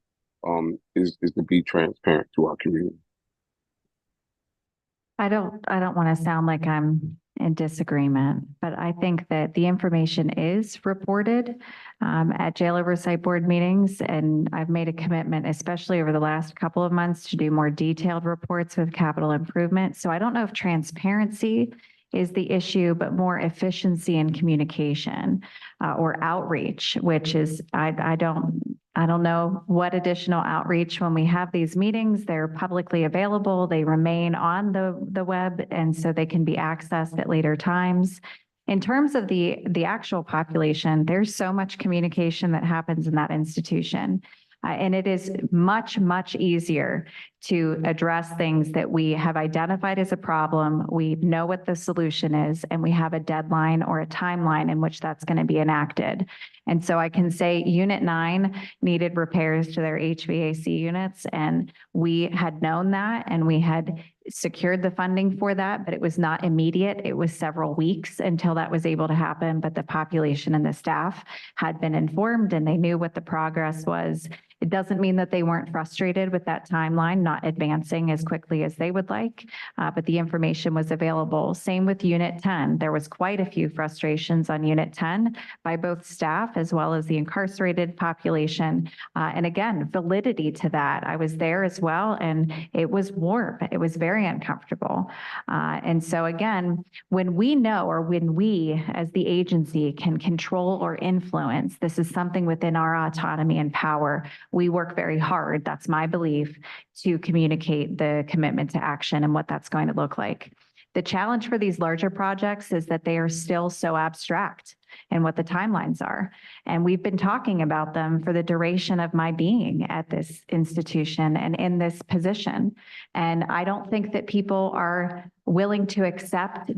is to be transparent to our community. I don't want to sound like I'm in disagreement, but I think that the information is reported at jail oversight board meetings. And I've made a commitment, especially over the last couple of months, to do more detailed reports with capital improvement. So I don't know if transparency is the issue, but more efficiency in communication or outreach, which is, I don't know what additional outreach. When we have these meetings, they're publicly available. They remain on the web, and so they can be accessed at later times. In terms of the actual population, there's so much communication that happens in that institution. And it is much, much easier to address things that we have identified as a problem. We know what the solution is, and we have a deadline or a timeline in which that's going to be enacted. And so I can say Unit 9 needed repairs to their HVAC units, and we had known that, and we had secured the funding for that, but it was not immediate. It was several weeks until that was able to happen, but the population and the staff had been informed, and they knew what the progress was. It doesn't mean that they weren't frustrated with that timeline not advancing as quickly as they would like, but the information was available. Same with Unit 10. There was quite a few frustrations on Unit 10 by both staff as well as the incarcerated population. And again, validity to that. I was there as well, and it was warm. It was very uncomfortable. And so again, when we know, or when we as the agency can control or influence, this is something within our autonomy and power. We work very hard, that's my belief, to communicate the commitment to action and what that's going to look like. The challenge for these larger projects is that they are still so abstract and what the timelines are. And we've been talking about them for the duration of my being at this institution and in this position. And I don't think that people are willing to accept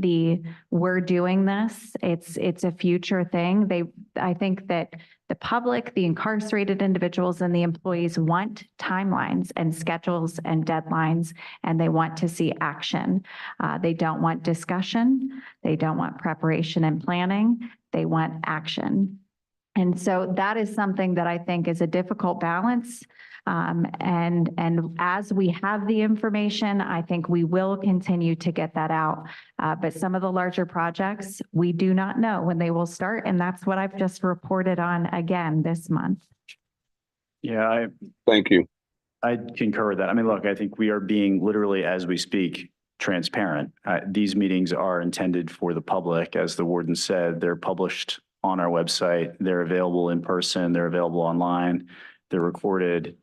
we're doing this. It's a future thing. I think that the public, the incarcerated individuals, and the employees want timelines and schedules and deadlines, and they want to see action. They don't want discussion. They don't want preparation and planning. They want action. And so that is something that I think is a difficult balance. And as we have the information, I think we will continue to get that out. But some of the larger projects, we do not know when they will start. And that's what I've just reported on again this month. Yeah, Thank you. I concur with that. I mean, look, I think we are being literally, as we speak, transparent. These meetings are intended for the public. As the warden said, they're published on our website. They're available in person. They're available online. They're recorded.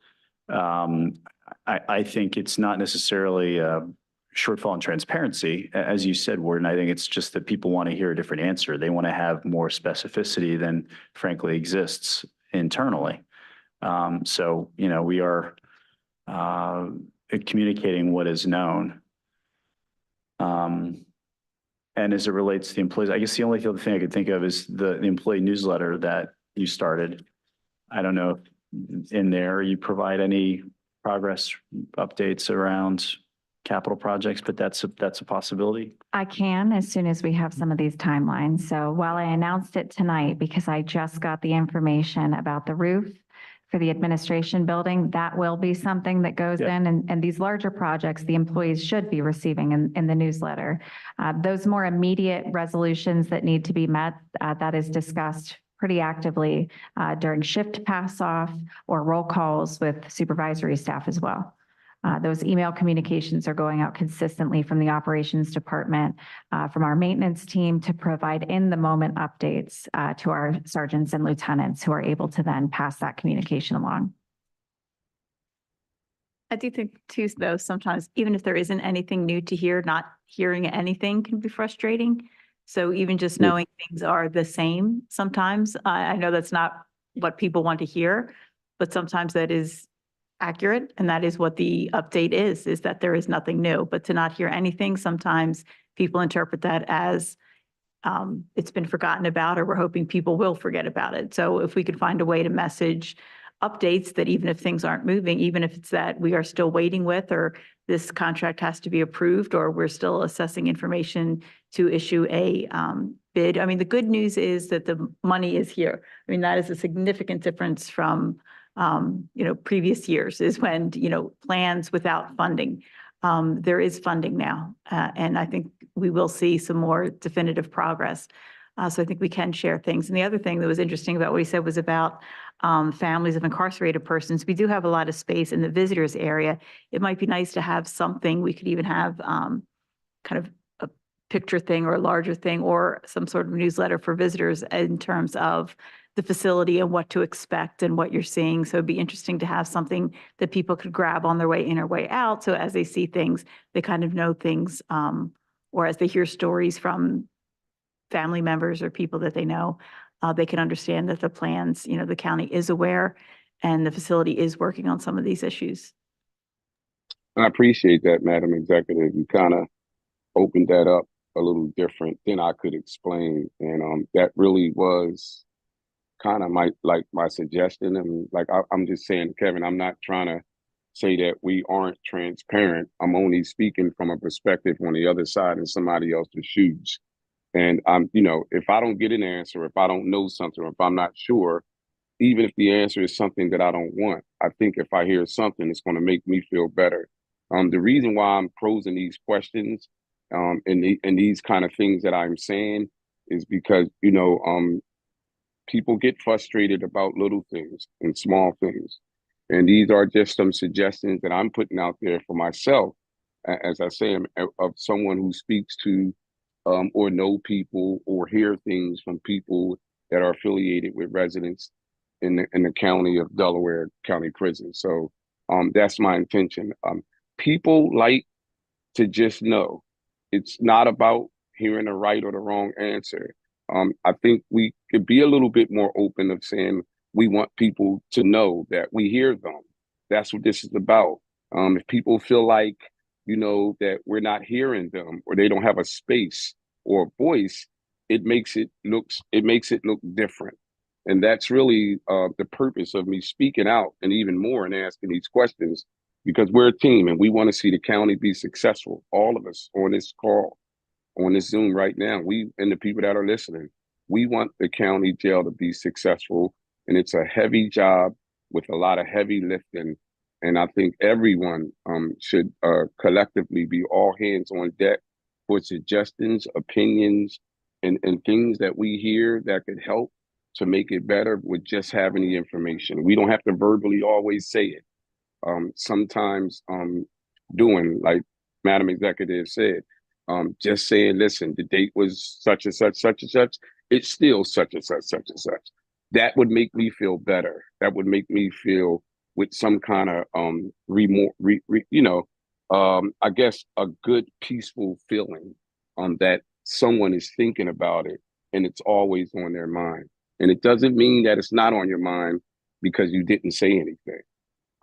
I think it's not necessarily a shortfall in transparency. As you said, Warden, I think it's just that people want to hear a different answer. They want to have more specificity than frankly exists internally. So, you know, we are communicating what is known. And as it relates to the employees, I guess the only other thing I could think of is the employee newsletter that you started. I don't know if in there you provide any progress updates around capital projects, but that's a possibility. I can as soon as we have some of these timelines. So while I announced it tonight, because I just got the information about the roof for the administration building, that will be something that goes in, and these larger projects, the employees should be receiving in the newsletter. Those more immediate resolutions that need to be met, that is discussed pretty actively during shift pass off or roll calls with supervisory staff as well. Those email communications are going out consistently from the operations department, from our maintenance team to provide in the moment updates to our sergeants and lieutenants who are able to then pass that communication along. I do think too, though, sometimes even if there isn't anything new to hear, not hearing anything can be frustrating. So even just knowing things are the same sometimes, I know that's not what people want to hear, but sometimes that is accurate. And that is what the update is that there is nothing new. But to not hear anything, sometimes people interpret that as it's been forgotten about, or we're hoping people will forget about it. So if we could find a way to message updates that even if things aren't moving, even if it's that we are still waiting with, or this contract has to be approved, or we're still assessing information to issue a bid. I mean, the good news is that the money is here. I mean, that is a significant difference from previous years, is when, plans without funding. There is funding now, and I think we will see some more definitive progress. So I think we can share things. And the other thing that was interesting about what he said was about families of incarcerated persons. We do have a lot of space in the visitors area. It might be nice to have something. We could even have kind of a picture thing or a larger thing, or some sort of newsletter for visitors in terms of the facility and what to expect and what you're seeing. So it'd be interesting to have something that people could grab on their way in or way out. So as they see things, they kind of know things, or as they hear stories from family members or people that they know, they can understand that the plans, the county is aware and the facility is working on some of these issues. I appreciate that, Madam Executive. You kind of opened that up a little different than I could explain. And that really was kind of my suggestion. And I'm just saying, Kevin, I'm not trying to say that we aren't transparent. I'm only speaking from a perspective on the other side in somebody else's shoes. And if I don't get an answer, if I don't know something, or if I'm not sure, even if the answer is something that I don't want, I think if I hear something, it's going to make me feel better. The reason why I'm posing these questions and these kind of things that I'm saying is because, people get frustrated about little things and small things. And these are just some suggestions that I'm putting out there for myself, as I say, of someone who speaks to or know people or hear things from people that are affiliated with residents in the county of Delaware County Prison. So that's my intention. People like to just know. It's not about hearing the right or the wrong answer. I think we could be a little bit more open of saying we want people to know that we hear them. That's what this is about. If people feel like, that we're not hearing them, or they don't have a space or a voice, it makes it look different. And that's really the purpose of me speaking out, and even more, and asking these questions, because we're a team and we want to see the county be successful. All of us on this call, on this Zoom right now, we and the people that are listening, we want the county jail to be successful, and it's a heavy job with a lot of heavy lifting. And I think everyone should collectively be all hands on deck for suggestions, opinions, and things that we hear that could help to make it better with just having the information. We don't have to verbally always say it. Sometimes doing, like Madam Executive said, just saying, listen, the date was such and such, such and such. It's still such and such, such and such. That would make me feel better. That would make me feel with some kind of I guess a good peaceful feeling that someone is thinking about it and it's always on their mind. And it doesn't mean that it's not on your mind because you didn't say anything.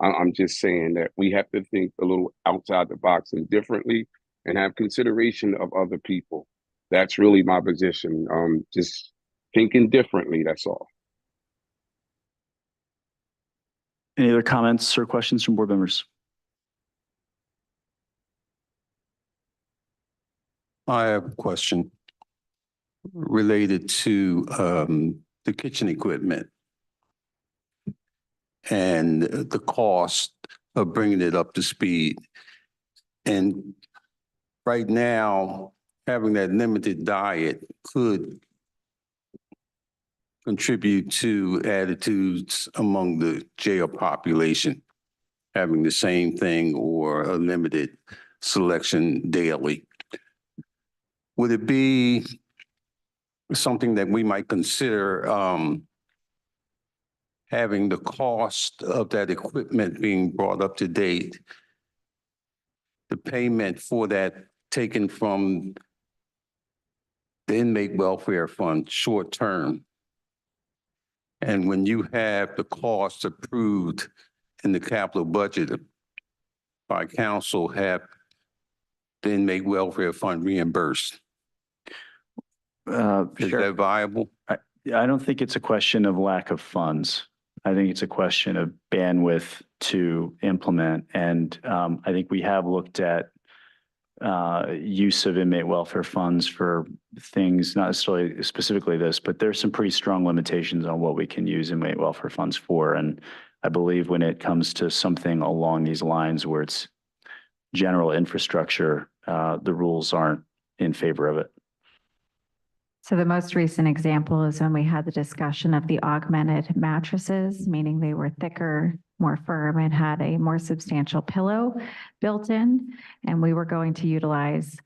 I'm just saying that we have to think a little outside the box and differently and have consideration of other people. That's really my position. Just thinking differently, that's all. Any other comments or questions from board members? I have a question related to the kitchen equipment and the cost of bringing it up to speed. And right now, having that limited diet could contribute to attitudes among the jail population, having the same thing or a limited selection daily. Would it be something that we might consider having the cost of that equipment being brought up to date, the payment for that taken from the inmate welfare fund short term? And when you have the cost approved in the capital budget by council, have the inmate welfare fund reimbursed? Is that viable? I don't think it's a question of lack of funds. I think it's a question of bandwidth to implement. And I think we have looked at use of inmate welfare funds for things, not necessarily specifically this, but there's some pretty strong limitations on what we can use inmate welfare funds for. And I believe when it comes to something along these lines where it's general infrastructure, the rules aren't in favor of it. So the most recent example is when we had the discussion of the augmented mattresses, meaning they were thicker, more firm, and had a more substantial pillow built in. And we were going to utilize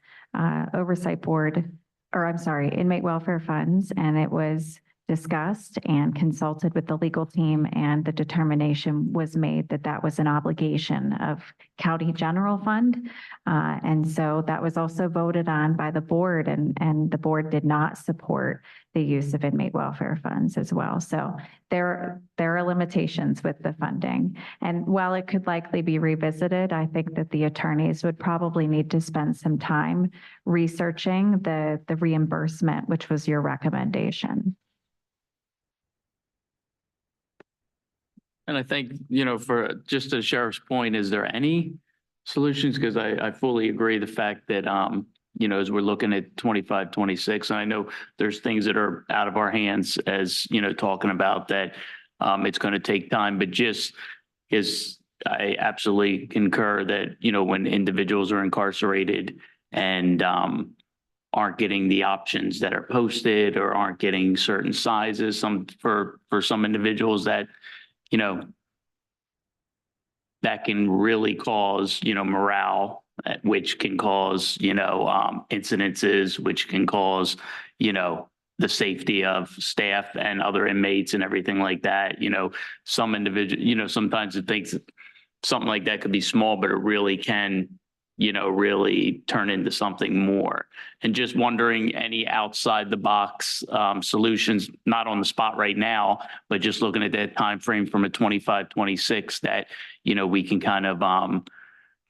Oversight Board, or I'm sorry, inmate welfare funds. And it was discussed and consulted with the legal team, and the determination was made that that was an obligation of county general fund. And so that was also voted on by the board, and the board did not support the use of inmate welfare funds as well. So there are limitations with the funding. And while it could likely be revisited, I think that the attorneys would probably need to spend some time researching the reimbursement, which was your recommendation. And I think, for just the sheriff's point, is there any solutions? Because I fully agree the fact that, as we're looking at 25, 26, and I know there's things that are out of our hands as, talking about that it's going to take time, but I absolutely concur that, when individuals are incarcerated and aren't getting the options that are posted or aren't getting certain sizes, for some individuals that, that can really cause, morale, which can cause, incidences, which can cause, the safety of staff and other inmates and everything like that. Some individual, sometimes it thinks something like that could be small, but it really can, really turn into something more. And just wondering any outside the box solutions, not on the spot right now, but just looking at that time frame from a 25, 26 that, we can kind of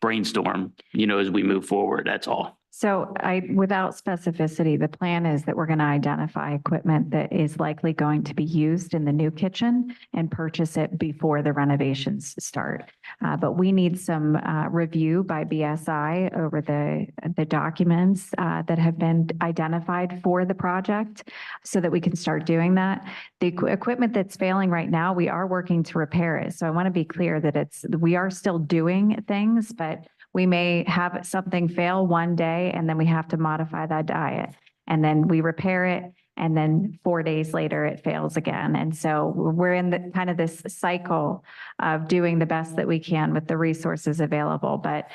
brainstorm, as we move forward. That's all. So without specificity, the plan is that we're going to identify equipment that is likely going to be used in the new kitchen and purchase it before the renovations start. But we need some review by BSI over the documents that have been identified for the project so that we can start doing that. The equipment that's failing right now, we are working to repair it. So I want to be clear that we are still doing things, but we may have something fail one day and then we have to modify that diet. And then we repair it and then 4 days later it fails again. And so we're in the kind of this cycle of doing the best that we can with the resources available. But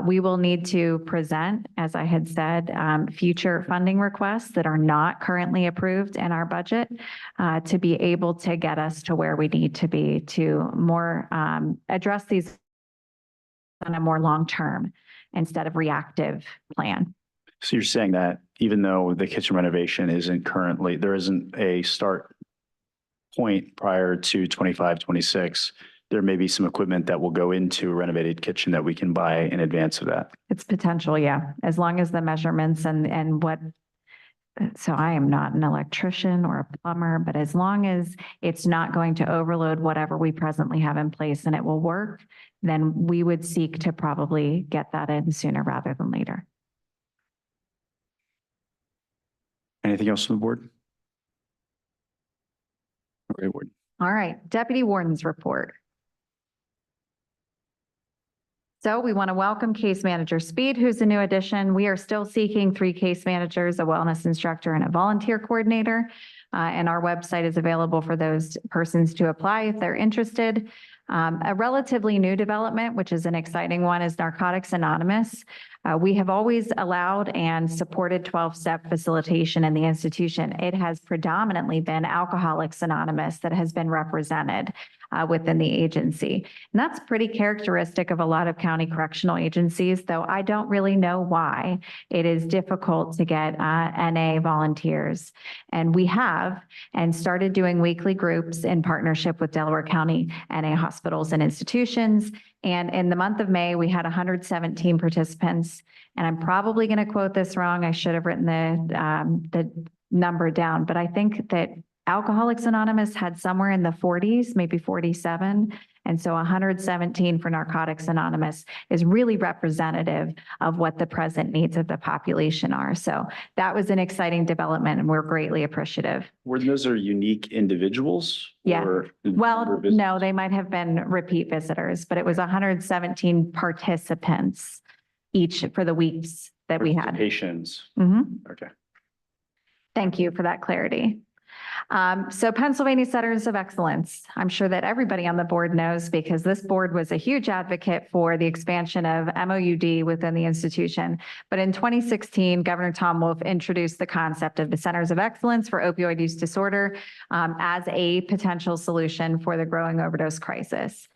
we will need to present, as I had said, future funding requests that are not currently approved in our budget to be able to get us to where we need to be to more address these on a more long-term instead of reactive plan. So you're saying that even though the kitchen renovation there isn't a start point prior to 25, 26, there may be some equipment that will go into a renovated kitchen that we can buy in advance of that. It's potential, yeah, as long as the measurements and what, so I am not an electrician or a plumber, but as long as it's not going to overload whatever we presently have in place and it will work, then we would seek to probably get that in sooner rather than later. Anything else from the board? Okay, Ward. All right, Deputy Warden's report. So we want to welcome Case Manager Speed, who's a new addition. We are still seeking 3 case managers, a wellness instructor, and a volunteer coordinator. And our website is available for those persons to apply if they're interested. A relatively new development, which is an exciting one, is Narcotics Anonymous. We have always allowed and supported 12-step facilitation in the institution. It has predominantly been Alcoholics Anonymous that has been represented within the agency. And that's pretty characteristic of a lot of county correctional agencies, though I don't really know why it is difficult to get NA volunteers. And we have and started doing weekly groups in partnership with Delaware County NA hospitals and institutions. And in the month of May, we had 117 participants. And I'm probably going to quote this wrong. I should have written the number down, but I think that Alcoholics Anonymous had somewhere in the 40s, maybe 47. And so 117 for Narcotics Anonymous is really representative of what the present needs of the population are. So that was an exciting development and we're greatly appreciative. Were those unique individuals? Yeah. Or Well, no, they might have been repeat visitors, but it was 117 participants each for the weeks that we had. Patients. Mhm. Okay. Thank you for that clarity. So Pennsylvania Centers of Excellence, I'm sure that everybody on the board knows because this board was a huge advocate for the expansion of MOUD within the institution. But in 2016, Governor Tom Wolf introduced the concept of the Centers of Excellence for Opioid Use Disorder as a potential solution for the growing overdose crisis.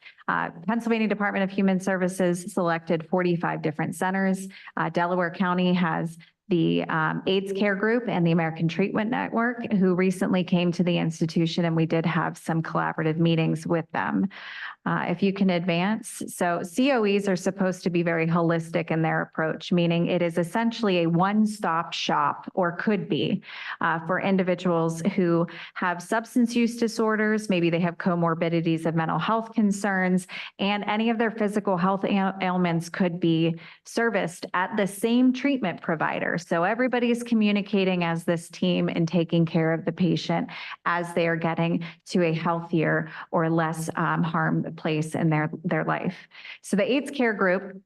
Pennsylvania Department of Human Services selected 45 different centers. Delaware County has the AIDS Care Group and the American Treatment Network, who recently came to the institution, and we did have some collaborative meetings with them. If you can advance. So COEs are supposed to be very holistic in their approach, meaning it is essentially a one-stop shop, or could be, for individuals who have substance use disorders, maybe they have comorbidities of mental health concerns, and any of their physical health ailments could be serviced at the same treatment provider. So everybody's communicating as this team and taking care of the patient as they are getting to a healthier or less harmed place in their life. So the AIDS Care Group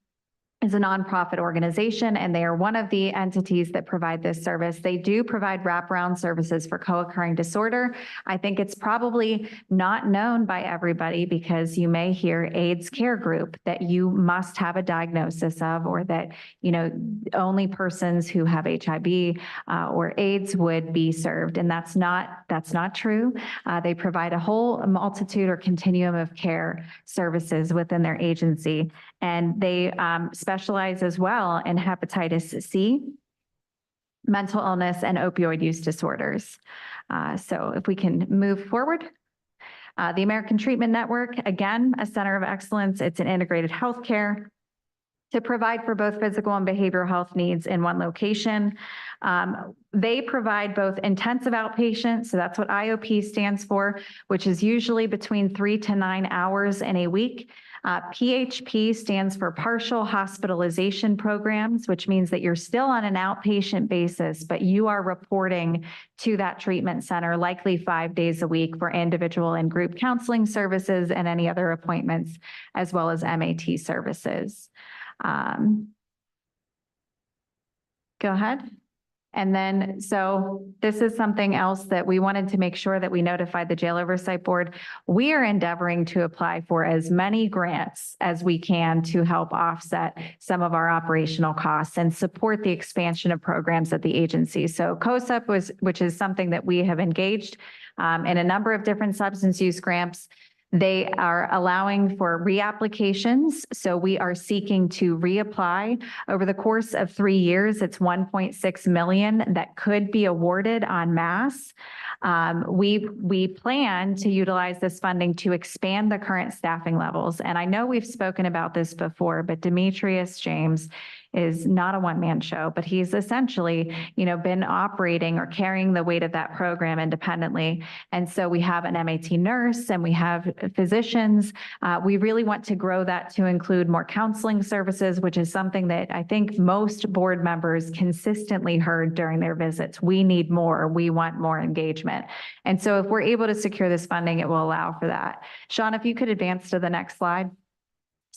is a nonprofit organization, and they are one of the entities that provide this service. They do provide wraparound services for co-occurring disorder. I think it's probably not known by everybody because you may hear AIDS Care Group that you must have a diagnosis of, or that, you know, only persons who have HIV or AIDS would be served. And that's not true. They provide a whole multitude or continuum of care services within their agency. And they specialize as well in hepatitis C, mental illness, and opioid use disorders. So if we can move forward. The American Treatment Network, again, a center of excellence. It's an integrated healthcare to provide for both physical and behavioral health needs in one location. They provide both intensive outpatient, so that's what IOP stands for, which is usually between 3 to 9 hours in a week. PHP stands for partial hospitalization programs, which means that you're still on an outpatient basis, but you are reporting to that treatment center likely 5 days a week for individual and group counseling services and any other appointments, as well as MAT services. Go ahead. And then, so this is something else that we wanted to make sure that we notified the Jail Oversight Board. We are endeavoring to apply for as many grants as we can to help offset some of our operational costs and support the expansion of programs at the agency. So COSUP which is something that we have engaged in a number of different substance use grants. They are allowing for reapplications. So we are seeking to reapply over the course of 3 years. It's 1.6 million that could be awarded en masse. We plan to utilize this funding to expand the current staffing levels. And I know we've spoken about this before, but Demetrius James is not a one-man show, but he's essentially, been operating or carrying the weight of that program independently. And so we have an MAT nurse and we have physicians. We really want to grow that to include more counseling services, which is something that I think most board members consistently heard during their visits. We need more. We want more engagement. And so if we're able to secure this funding, it will allow for that. Sean, if you could advance to the next slide.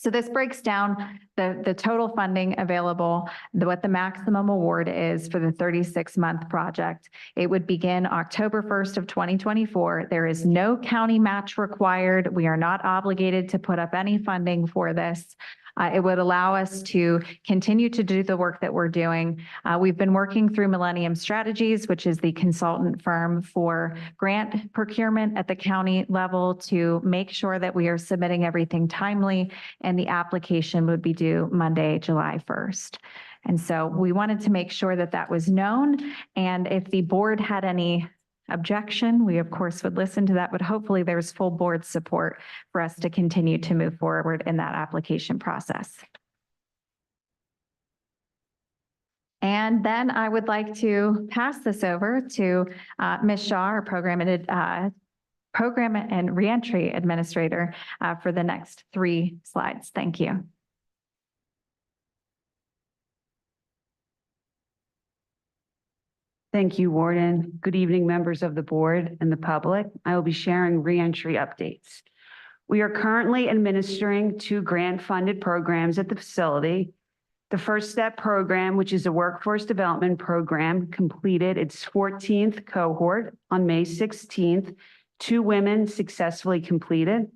So this breaks down the total funding available, what the maximum award is for the 36-month project. It would begin October 1st of 2024. There is no county match required. We are not obligated to put up any funding for this. It would allow us to continue to do the work that we're doing. We've been working through Millennium Strategies, which is the consultant firm for grant procurement at the county level, to make sure that we are submitting everything timely, and the application would be due Monday, July 1st. And so we wanted to make sure that that was known. And if the board had any objection, we of course would listen to that, but hopefully there's full board support for us to continue to move forward in that application process. And then I would like to pass this over to Ms. Shaw, our Program and Reentry Administrator, for the next 3 slides. Thank you. Thank you, Warden. Good evening, members of the board and the public. I will be sharing reentry updates. We are currently administering 2 grant-funded programs at the facility. The First Step program, which is a workforce development program, completed its 14th cohort on May 16th. 2 women successfully completed.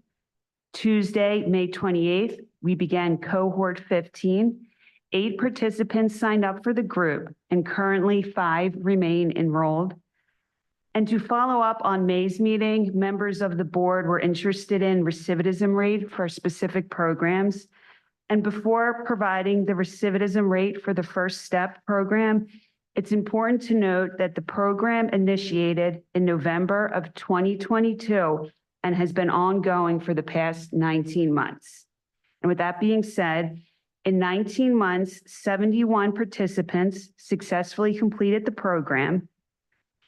Tuesday, May 28th, we began cohort 15. 8 participants signed up for the group, and currently 5 remain enrolled. And to follow up on May's meeting, members of the board were interested in recidivism rate for specific programs. And before providing the recidivism rate for the First Step program, it's important to note that the program initiated in November of 2022 and has been ongoing for the past 19 months. And with that being said, in 19 months, 71 participants successfully completed the program.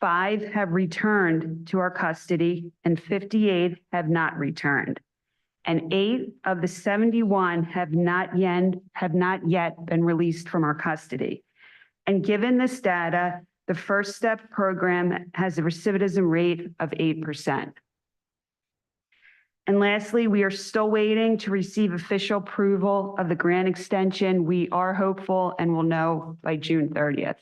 5 have returned to our custody and 58 have not returned. And 8 of the 71 have not yet been released from our custody. And given this data, the First Step program has a recidivism rate of 8%. And lastly, we are still waiting to receive official approval of the grant extension. We are hopeful and will know by June 30th.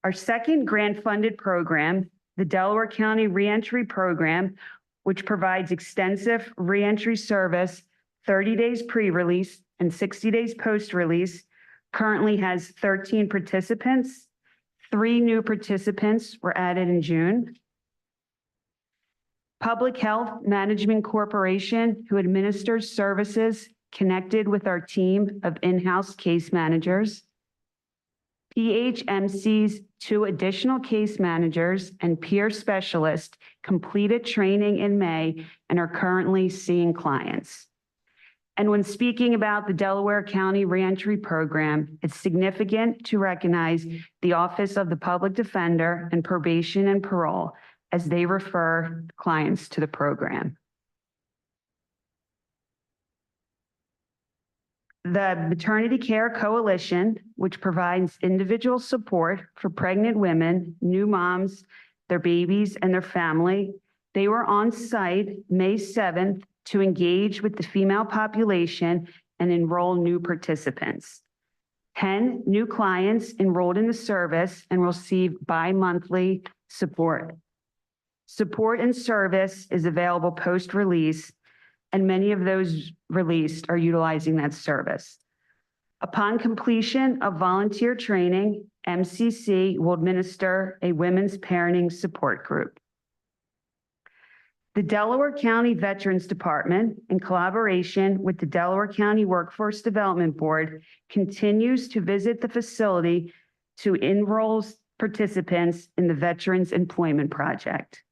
Our second grant-funded program, the Delaware County Reentry Program, which provides extensive reentry service 30 days pre-release and 60 days post-release, currently has 13 participants. 3 new participants were added in June. Public Health Management Corporation, who administers services, connected with our team of in-house case managers. PHMC's 2 additional case managers and peer specialists completed training in May and are currently seeing clients. And when speaking about the Delaware County Reentry Program, it's significant to recognize the Office of the Public Defender and Probation and Parole as they refer clients to the program. The Maternity Care Coalition, which provides individual support for pregnant women, new moms, their babies, and their family, they were on site May 7th to engage with the female population and enroll new participants. 10 new clients enrolled in the service and receive bi-monthly support. Support and service is available post-release, and many of those released are utilizing that service. Upon completion of volunteer training, MCC will administer a women's parenting support group. The Delaware County Veterans Department, in collaboration with the Delaware County Workforce Development Board, continues to visit the facility to enroll participants in the Veterans Employment Project.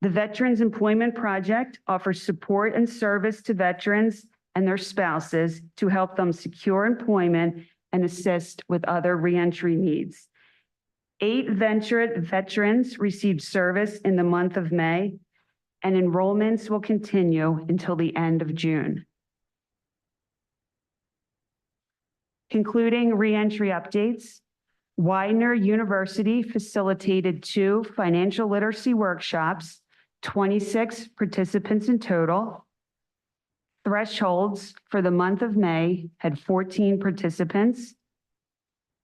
The Veterans Employment Project offers support and service to veterans and their spouses to help them secure employment and assist with other reentry needs. 8 veterans received service in the month of May, and enrollments will continue until the end of June. Concluding reentry updates, Widener University facilitated 2 financial literacy workshops, 26 participants in total. Thresholds for the month of May had 14 participants.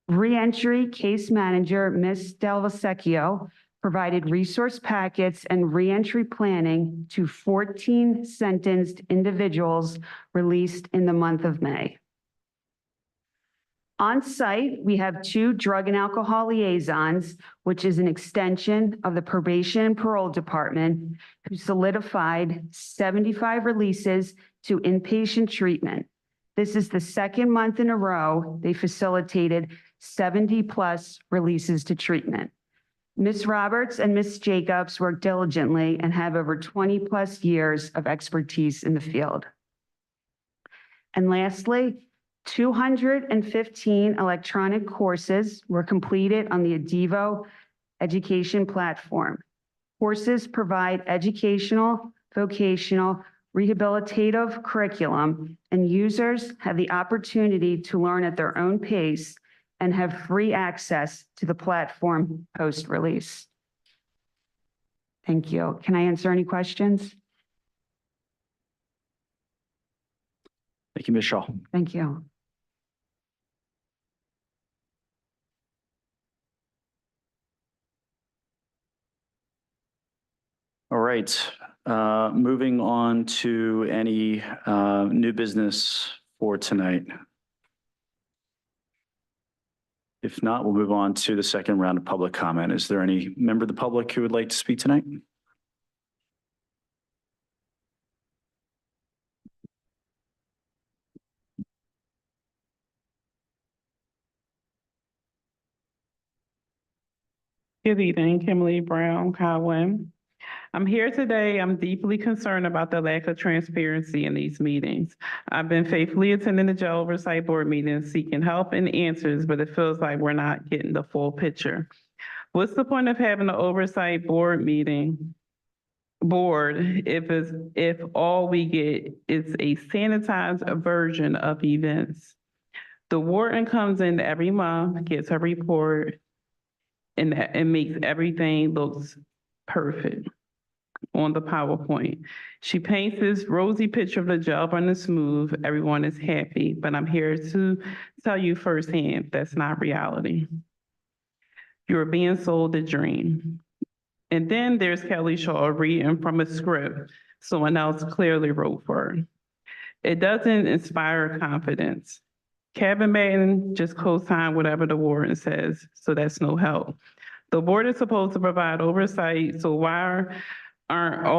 Reentry case manager, Ms. Delvasecchio, provided resource packets and reentry planning to 14 sentenced individuals released in the month of May. On site, we have 2 drug and alcohol liaisons, which is an extension of the probation and parole department, who solidified 75 releases to inpatient treatment. This is the 2nd month in a row they facilitated 70+ releases to treatment. Ms. Roberts and Ms. Jacobs work diligently and have over 20+ years of expertise in the field. And lastly, 215 electronic courses were completed on the Adivo education platform. Courses provide educational, vocational, rehabilitative curriculum, and users have the opportunity to learn at their own pace and have free access to the platform post-release. Thank you. Can I answer any questions? Thank you, Ms. Shaw. Thank you. All right, moving on to any new business for tonight. If not, we'll move on to the second round of public comment. Is there any member of the public who would like to speak tonight? Good evening, Kimberly Brown, Cowan. I'm here today. I'm deeply concerned about the lack of transparency in these meetings. I've been faithfully attending the Jail Oversight Board meetings, seeking help and answers, but it feels like we're not getting the full picture. What's the point of having an Oversight Board meeting if all we get is a sanitized version of events? The warden comes in every month, gets a report, and makes everything looks perfect on the PowerPoint. She paints this rosy picture of the jail running smooth. Everyone is happy, but I'm here to tell you firsthand that's not reality. You're being sold a dream. And then there's Kelly Shaw reading from a script someone else clearly wrote for her. It doesn't inspire confidence. Kevin Madden just co-signed whatever the warden says, so that's no help. The board is supposed to provide oversight, so why aren't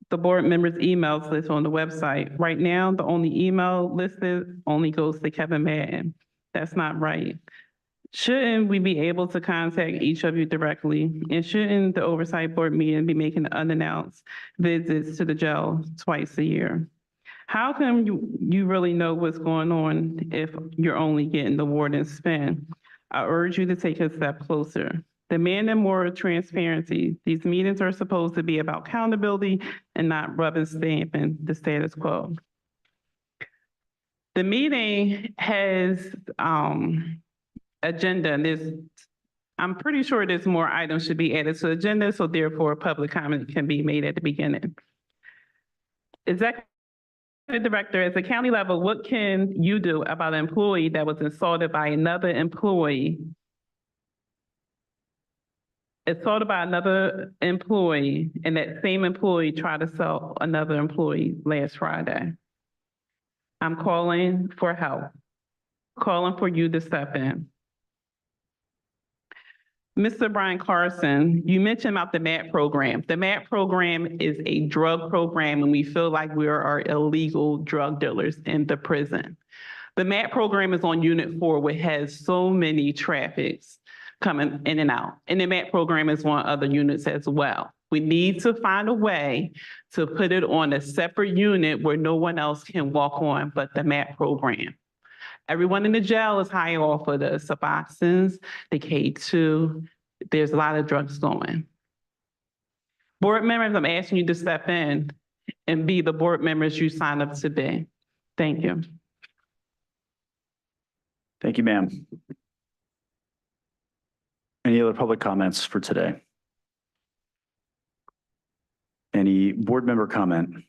the board members' emails listed on the website? Right now, the only email listed only goes to Kevin Madden. That's not right. Shouldn't we be able to contact each of you directly? And shouldn't the oversight board meeting be making unannounced visits to the jail twice a year? How come you really know what's going on if you're only getting the warden spin? I urge you to take a step closer. Demanding more transparency. These meetings are supposed to be about accountability and not rubber stamping the status quo. The meeting has agenda, and I'm pretty sure there's more items should be added to the agenda, so therefore public comment can be made at the beginning. Executive Director, at the county level, what can you do about an employee that was assaulted by another employee? Assaulted by another employee, and that same employee tried to assault another employee last Friday. I'm calling for help, calling for you to step in. Mr. Brian Carson, you mentioned about the MAT program. The MAT program is a drug program, and we feel like we are illegal drug dealers in the prison. The MAT program is on Unit 4, which has so many traffics coming in and out. And the MAT program is on other units as well. We need to find a way to put it on a separate unit where no one else can walk on but the MAT program. Everyone in the jail is high off of the Suboxones, the K2. There's a lot of drugs going. Board members, I'm asking you to step in and be the board members you signed up to be. Thank you. Thank you, ma'am. Any other public comments for today? Any board member comment?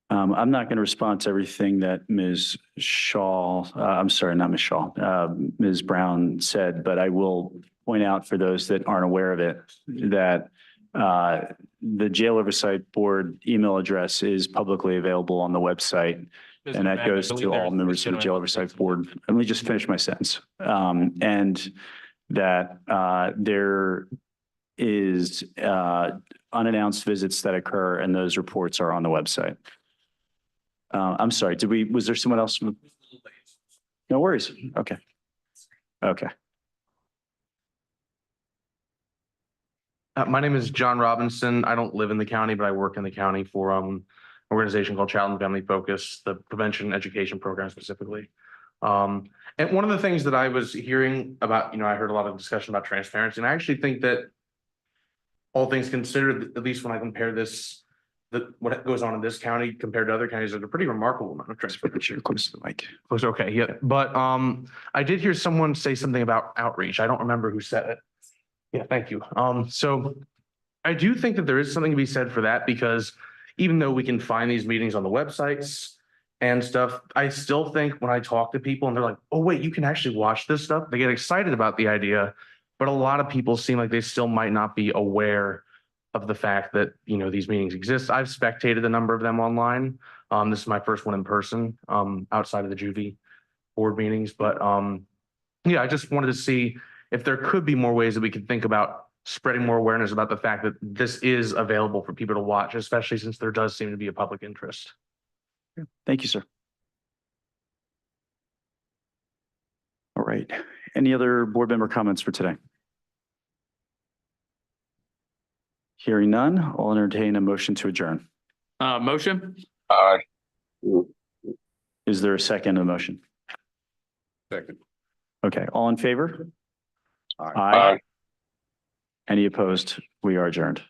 I'm not going to respond to everything that Ms. Shaw, I'm sorry, not Ms. Shaw, Ms. Brown said, but I will point out for those that aren't aware of it, that the Jail Oversight Board email address is publicly available on the website. And that goes to all members of the Jail Oversight Board. Let me just finish my sentence. And that there is unannounced visits that occur, and those reports are on the website. I'm sorry, was there someone else? No worries. Okay. Okay. My name is John Robinson. I don't live in the county, but I work in the county for an organization called Child and Family Focus, the prevention education program specifically. And one of the things that I was hearing about, I heard a lot of discussion about transparency, and I actually think that all things considered, at least when I compare this, what goes on in this county compared to other counties, there's a pretty remarkable amount of transparency. Close to the mic. Close, okay, yeah. But I did hear someone say something about outreach. I don't remember who said it. Yeah, thank you. So I do think that there is something to be said for that, because even though we can find these meetings on the websites and stuff, I still think when I talk to people and they're like, oh, wait, you can actually watch this stuff, they get excited about the idea. But a lot of people seem like they still might not be aware of the fact that, these meetings exist. I've spectated a number of them online. This is my first one in person, outside of the juvie board meetings. But yeah, I just wanted to see if there could be more ways that we could think about spreading more awareness about the fact that this is available for people to watch, especially since there does seem to be a public interest. Thank you, sir. All right. Any other board member comments for today? Hearing none, I'll entertain a motion to adjourn. Motion? Aye. Is there a second to the motion? Second. Okay, all in favor? Aye. Any opposed? We are adjourned.